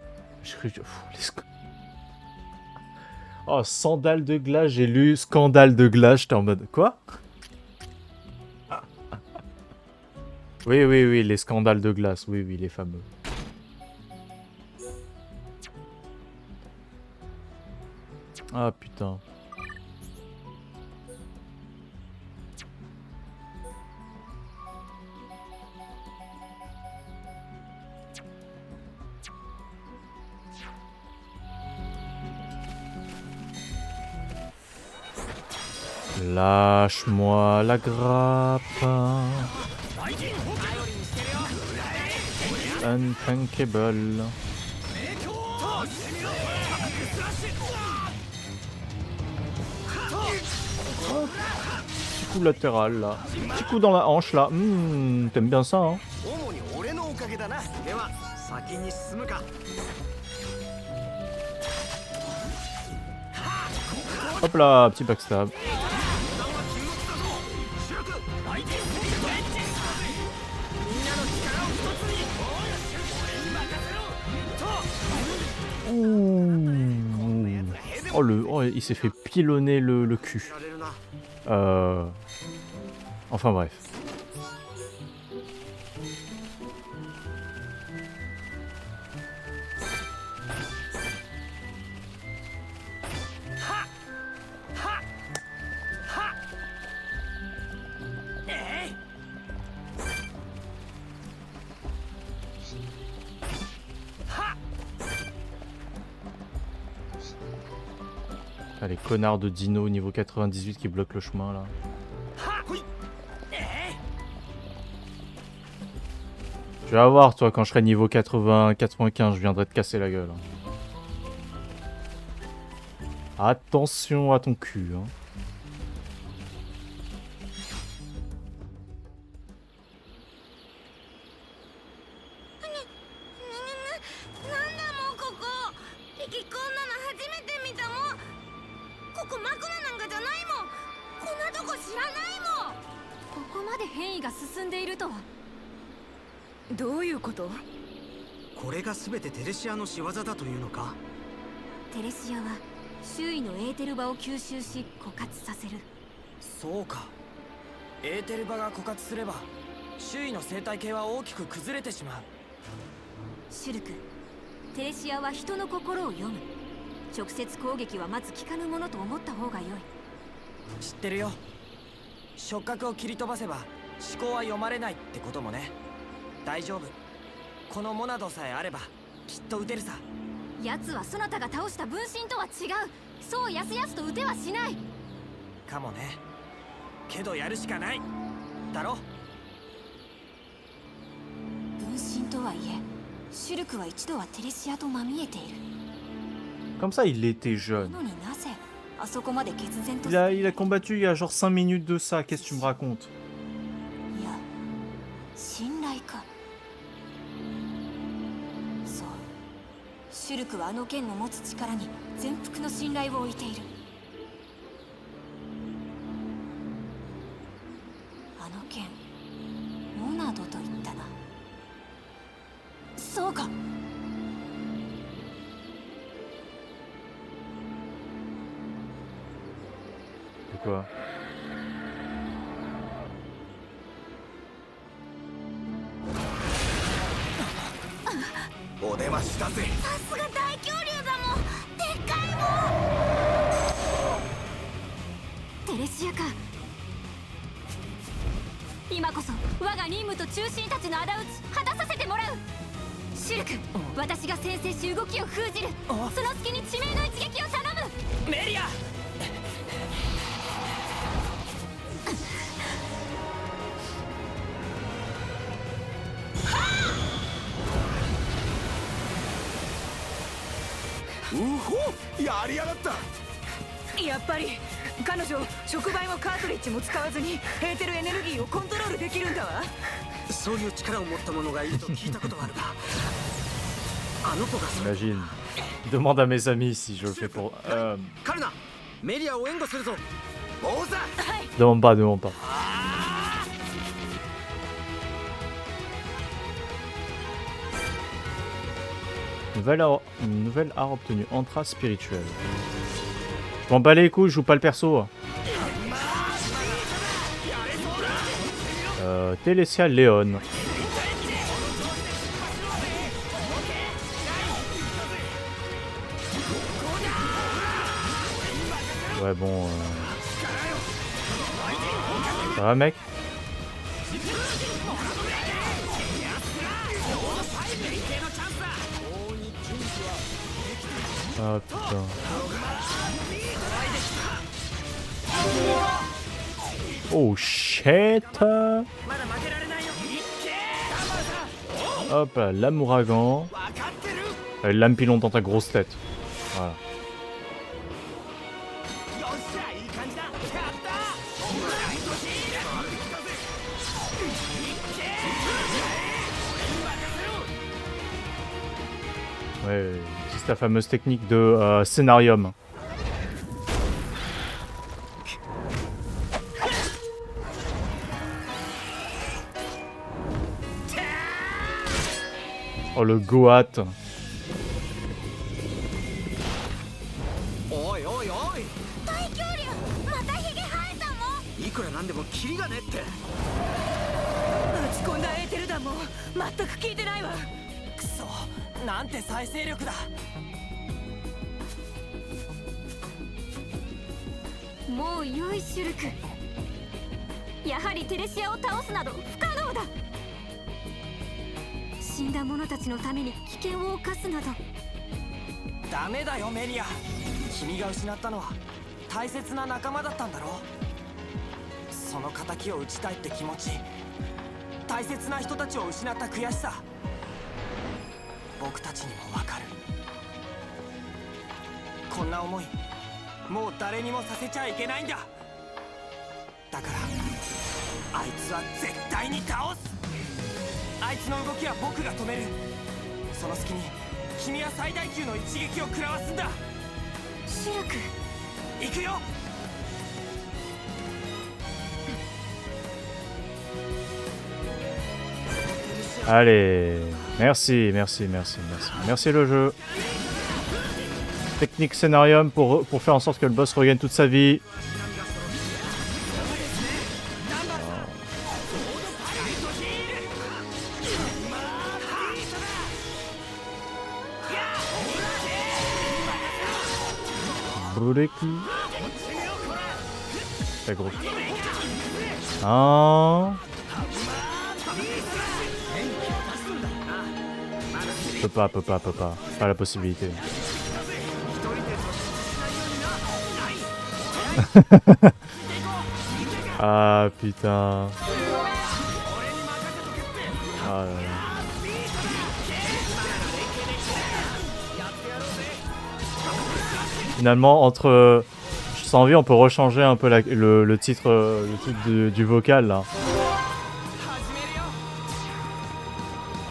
Oh, sandales de glace, j'ai lu scandale de glace, j'étais en mode... Quoi? Oui, les scandales de glace, oui, les fameux. Ah, putain. Lâche-moi la grappe. Untankable. Petit coup latéral là. Petit coup dans la hanche là. T'aimes bien ça hein? Hop là, petit backstab. Oh, il s'est fait pilonner le cul. Enfin bref. Ah, les connards de dino niveau 98 qui bloquent le chemin là. Tu vas voir toi quand je serai niveau 80, 95, je viendrai te casser la gueule. Attention à ton cul hein. ここまで変異が進んでいるとは。どういうこと？これが全てテレシアの仕業だというのか？テレシアは周囲のエーテル場を吸収し枯渇させる。そうか。エーテル場が枯渇すれば周囲の生態系は大きく崩れてしまう。シュルク、テレシアは人の心を読む。直接攻撃はまず効かぬものと思った方が良い。知ってるよ。触覚を切り飛ばせば思考は読まれないってこともね。大丈夫。このモナドさえあればきっと撃てるさ。奴はそなたが倒した分身とは違う。そうやすやすと撃てはしない。かもね。けどやるしかないだろ。分身とはいえシュルクは一度はテレシアとまみえている。 Comme ça, il était な jeune. のになぜあそこまで決然と。Il a combattu il y a genre 5 minutes de ça. Qu'est-ce que tu me racontes? いや、信頼か。そう、シュルクはあの剣の持つ力に全幅の信頼を置いている。あの剣、モナドと言ったな。そうか。De quoi? お出ましだぜ。さすが大恐竜だもん。でっかいもん。テレシアか。今こそ我が任務と中心たちの仇討ち果たさせてもらう。シュルク、私が先制し動きを封じる。その隙に致命の一撃を頼む。メリア。うほ、やりやがった。やっぱり彼女触媒もカートリッジも使わずにエーテルエネルギーをコントロールできるんだわ。そういう力を持った者がいると聞いたことはあるが、あの子がそれ。 Imagine. Demande à mes amis si je le fais pour. カルナ、メリアを援護するぞ。王座。 Demande pas, demande pas. Une nouvelle art obtenue. Entra spirituelle. Je m'en bats les couilles, je joue pas le perso. Télésia Léon. Ouais bon... Ça va mec? Ah putain. Oh shit. Hop là, lame ouragan. Lame pilon dans ta grosse tête. Voilà. Ouais, c'est la fameuse technique de scénarium. Oh le Goat. おいおいおい。大恐竜、またヒゲ生えたもん。いくらなんでもキリがねって。打ち込んだエーテル弾も全く効いてないわ。くそ、なんて再生力だ。もう良いシュルク。やはりテレシアを倒すなど不可能だ。死んだ者たちのために危険を冒すなど。ダメだよメリア。君が失ったのは大切な仲間だったんだろう。その仇を討ちたいって気持ち、大切な人たちを失った悔しさ、僕たちにもわかる。こんな思いもう誰にもさせちゃいけないんだ。だからあいつは絶対に倒す。あいつの動きは僕が止める。その隙に君は最大級の一撃を食らわすんだ。シュルク、行くよ。Allez, merci, merci, merci, merci. Merci le jeu. Technique scénarium pour faire en sorte que le boss regagne toute sa vie. Brûler-cul. C'est gros. Ah. Peut pas. Pas la possibilité. Ah putain. Ah là là. Finalement, entre sans envie, on peut rechanger un peu le titre, du vocal là.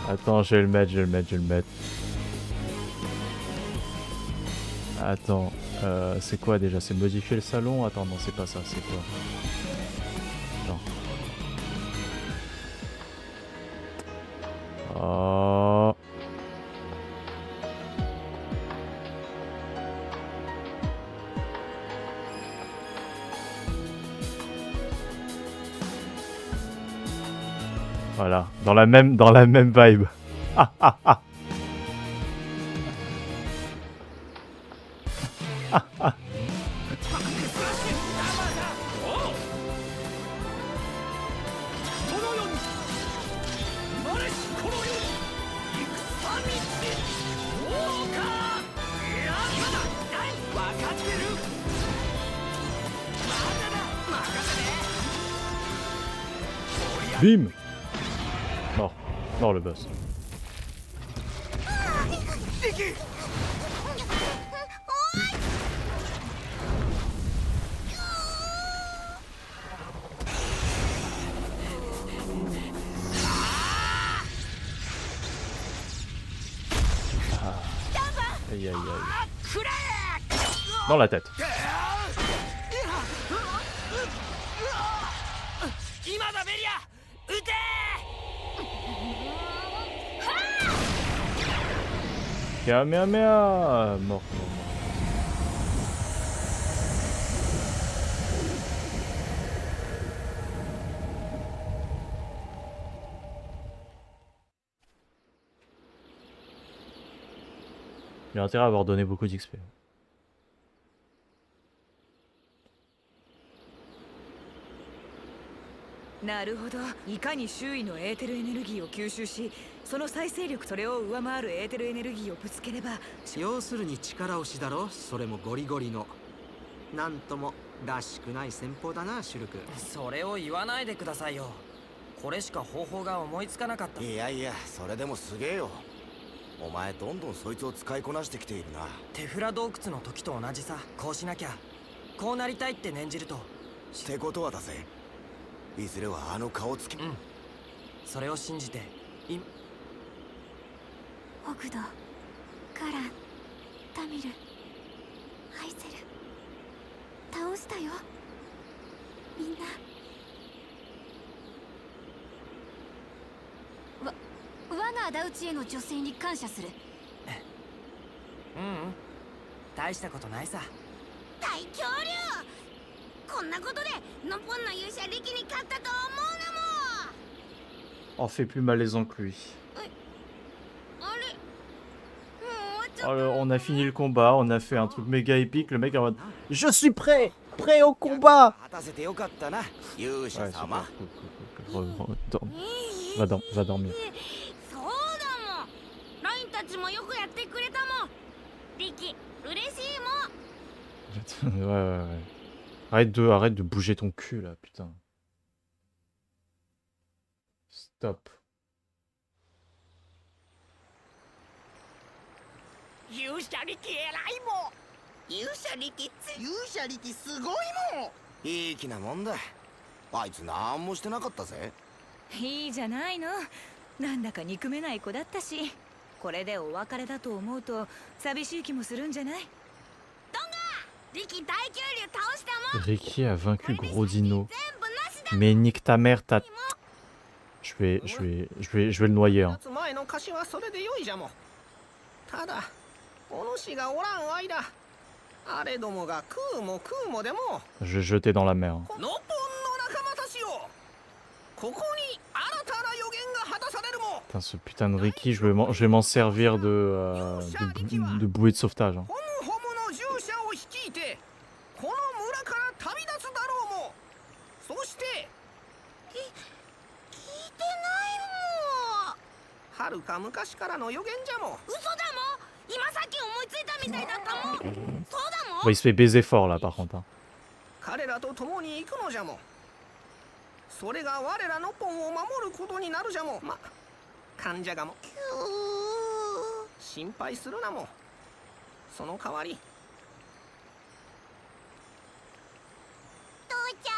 Attends, je vais le mettre. Attends, c'est quoi déjà? C'est modifier le salon? Attends, non, c'est pas ça, c'est quoi? Attends. Oh. Voilà, dans la même vibe. Ah ah ah. Ah ah. Bim. Mort le boss. Aïe aïe aïe. Dans la tête. Kamehameha. Mort. Il a intérêt à avoir donné beaucoup d'XP. なるほど。いかに周囲のエーテルエネルギーを吸収し、その再生力それを上回るエーテルエネルギーをぶつければ。要するに力押しだろ。それもゴリゴリの。なんともらしくない戦法だな、シュルク。それを言わないでくださいよ。これしか方法が思いつかなかった。いやいや、それでもすげえよ。お前どんどんそいつを使いこなしてきているな。テフラ洞窟の時と同じさ。こうしなきゃ、こうなりたいって念じると。ってことはだぜ、いずれはあの顔つき。うん、それを信じて。オグド、カラン、タミル、アイゼル、倒したよ。みんな。我が仇討ちへの女性に感謝する。大したことないさ。大恐竜、こんなことでノポンの勇者力に勝ったと思うのも。 On fait plus malaisant que lui. Alors, on a fini le combat, on a fait un truc méga épique, le mec est en mode je suis prêt au combat. Ouais, super, cool. Va dormir. Ouais. Arrête de bouger ton cul là, putain. Stop. 勇者力偉いもん。勇者力すごいもん。いい気なもんだ。あいつなんもしてなかったぜ。いいじゃないの。なんだか憎めない子だったし、これでお別れだと思うと寂しい気もするんじゃない？ドンガ、リキ大恐竜倒したもん。 Ricky a vaincu Gros Dino. Mais nique ta mère, Je vais le noyer. Hein. つ前の歌詞はそれで良いじゃも。ただお主がおらん間あれどもが食うもでも Je vais jeter dans la mer. ノポンの仲間たちよ、ここに新たな予言が果たされるも。 Putain, ce putain de Ricky, je vais m'en servir de bouée de sauvetage. Hein. ホムホムの従者を率いてこの村から旅立つだろうも。そして聞いてないもん。はるか昔からの予言じゃも。嘘だも。今さっき思いついたみたいだったもん。そうだも。 Bon, il se fait baiser fort là par contre. Hein. 彼らと共に行くのじゃも。それが我らのポンを守ることになるじゃも。ま、患者がも。心配するなも。その代わり。父ちゃん、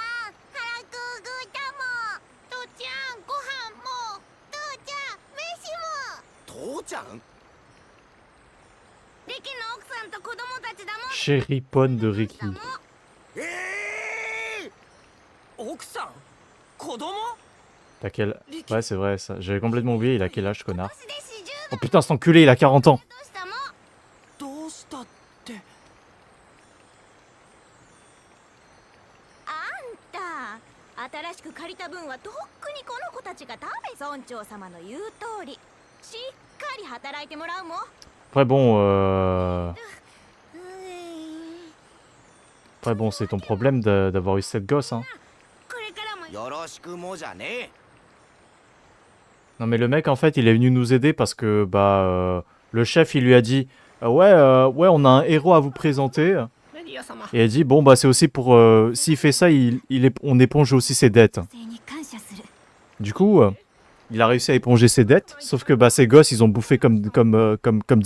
腹くぐったも。父ちゃん、ご飯も。父ちゃん、飯も。父ちゃん？リキの奥さんと子供たちだもん。 Chéri Pone de Ricky. 奥さん子供 T'as quel... Ouais, c'est vrai ça. J'avais complètement oublié, il a quel âge ce connard? Oh putain, cet enculé, il a 40 ans. どうしたって。あんた新しく借りた分はとっくにこの子たちが食べ、村長様の言う通りしっかり働いてもらうもん。 Après bon, Après bon, c'est ton problème d'avoir eu cette gosse. Hein. これからもよろしくもじゃねえ。 Non mais le mec en fait, il est venu nous aider parce que bah le chef il lui a dit ouais on a un héros à vous présenter. メディア様。 Et elle dit bon bah c'est aussi pour s'il fait ça, on éponge aussi ses dettes. 生に感謝する。 Du coup, il a réussi à éponger ses dettes, sauf que bah ces gosses ils ont bouffé comme 10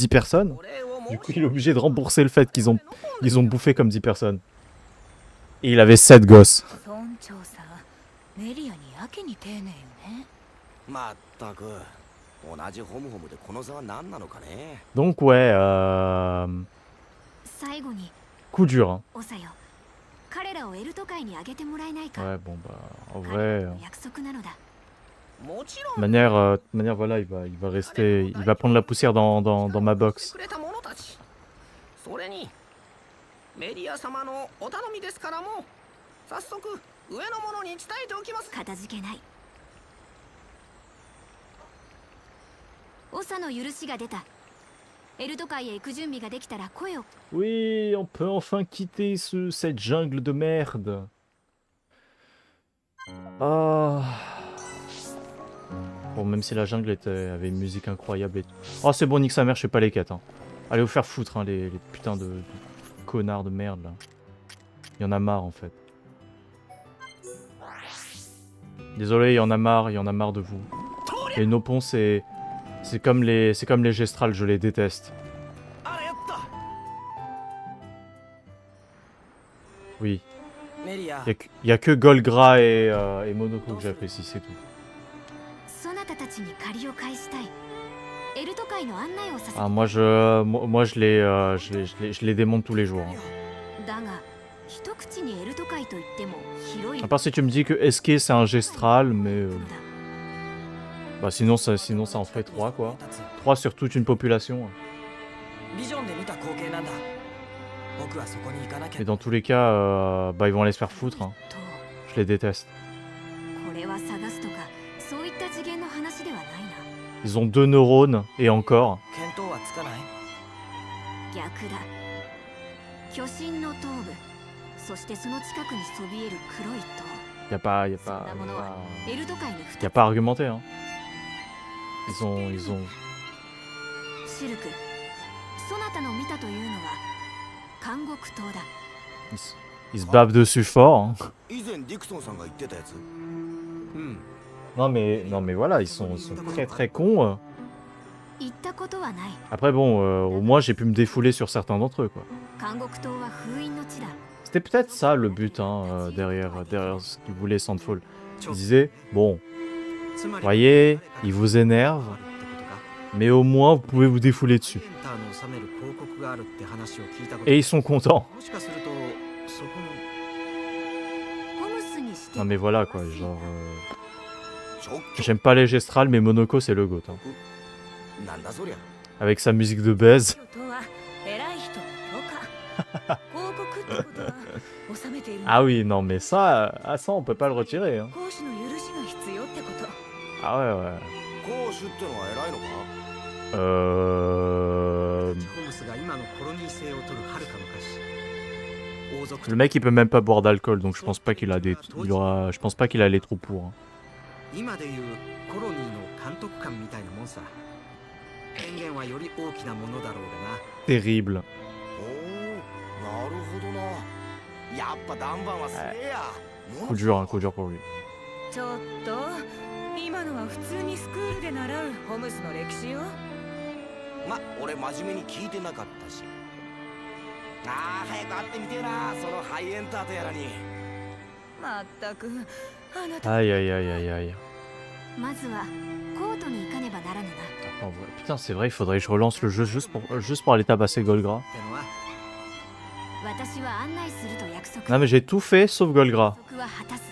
personnes. お礼を Du 申 coup, し il est obligé de rembourser le fait qu'ils ont bouffé comme 10 personnes. Et il avait 7 gosses. 村長さん、メリアにやけに丁寧よね。まったく同じホムホムでこの差は何なのかね。 Donc ouais, 最後に coup dur. Hein. オサよ、彼らをエルト界にあげてもらえないか。 Ouais bon bah en 彼 vrai, らの約束なのだ。もちろ de ん manière voilà, il va rester, il va prendre la poussière dans ma box. くれた者たち。それにメディア様のお頼みですからも。早速上の者に伝えておきます。かたじけない。オサの許しが出た。エルト界へ行く準備ができたら声を。 Oui, on peut enfin quitter cette jungle de merde. Ah. Bon, même si la jungle avait une musique incroyable et tout. Oh, c'est bon, nique sa mère, je fais pas les quêtes. Hein. Allez vous faire foutre, hein, les putains de connards de merde là. Il y en a marre en fait. Désolé, il y en a marre de vous. Les Nopons, c'est comme les gestrales, je les déteste. あらやった。 Oui. メリア Il y a que Golgra et Monoko que j'apprécie, c'est tout. そなたたちに借りを返したい。エルト界の案内をさせて。 Ah, moi je les démonte tous les jours. Hein. だが一口にエルト界といっても広い À part si tu me dis que Eske c'est un gestral, mais のだ。 bah sinon ça en ferait 3 quoi. 3 sur toute une population. ビジョンで見た光景なんだ。僕はそこに行かなきゃ。 Et dans tous les cas, bah ils vont aller se faire foutre. Hein. と Je les déteste. これは探すとかそういった次元の話ではないな。 Ils ont 2 neurones et encore. 見当はつかない。逆だ。巨神の頭部、そしてその近くにそびえる黒い塔。 Y a pas そんなものはエルト界に y 2 a pas à argumenter. Hein. Ils ont シルク、そなたの見たというのは監獄塔だ。 ils se bavent dessus fort. Hein. 以前ディクソンさんが言ってたやつ。うん。 Non mais voilà, ils sont très très cons. 行ったことはない。 Après bon, au moins j'ai pu me défouler sur certains d'entre eux quoi. 監獄塔は封印の地だ。 C'était peut-être ça le but hein, derrière ce qu'il voulait Sandfall. Il disait, bon, voyez, il vous énerve, mais au moins vous pouvez vous défouler dessus. Et ils sont contents. もしかするとそこの ホムスにして Non mais voilà quoi, genre... 直球 J'aime pas les gestrales, mais Monoko c'est le GOAT. Hein. なんだそりゃ Avec sa musique de baise. とは偉い人の許可報告ってことは収めているの Ah oui, non mais ça on peut pas le retirer. Hein. 講師の許しが必要ってこと Ah ouais, ouais. 攻守ってのは偉いのか ホームスが今のコロニー制を取るはるか昔王族 Le mec il peut même pas boire d'alcool, donc je pense pas qu'il a des, je pense pas qu'il a les trous pour. Hein. 今でいうコロニーの監督官みたいなもんさ権限はより大きなものだろうがな Terrible. おおなるほどなやっぱダンバンはすげえや Coup dur, hein, coup dur pour lui. ちょっと今のは普通にスクールで習うホムスの歴史よま俺真面目に聞いてなかったしああ早く会ってみてえなそのハイエンターとやらにまったくあなた Aïe aïe aïe aïe aïe. まずはコートに行かねばならぬな Oh, ouais. Putain, c'est vrai, il faudrait que je relance le jeu juste pour aller tabasser Golgra. ってのは私は案内すると約束 Non mais j'ai tout fait sauf Golgra. 約束は果たす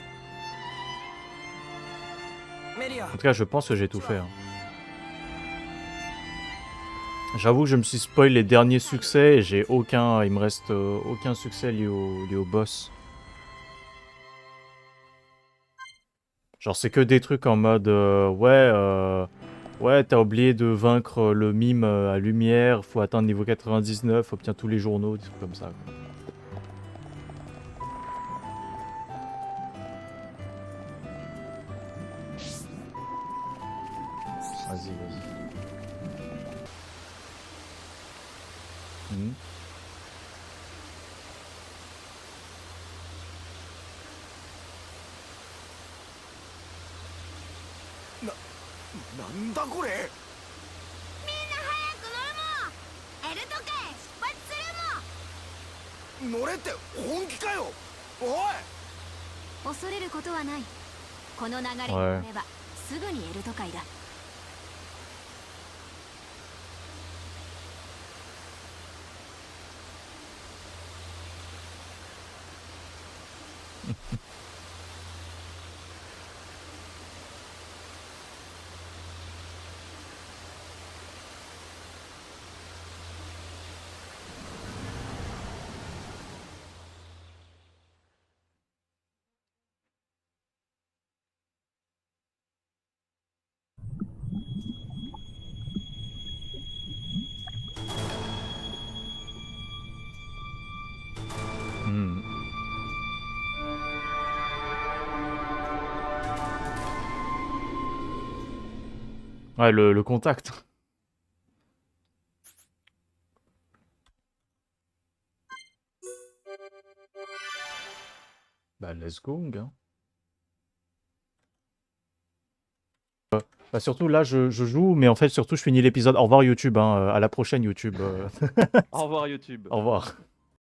メリア En tout cas, je pense que j'ai tout fait. Hein. J'avoue que je me suis spoil les derniers succès et j'ai aucun, il me reste aucun succès lié au boss. Genre c'est que des trucs en mode ouais t'as oublié de vaincre le mime à lumière, faut atteindre niveau 99, obtient tous les journaux, des trucs comme ça. Quoi. Vas-y, vas-y. Mhm. なんだこれエルト界出発するもん乗れって本気かよおい恐れることはないこの流れに乗ればすぐにエルト界だ Hmm. Ouais, le contact. Bah, let's go, gars. Bah, surtout là, je joue, mais en fait, surtout, je finis l'épisode. Au revoir, YouTube. Hein, à la prochaine, YouTube. Au revoir YouTube. Au revoir.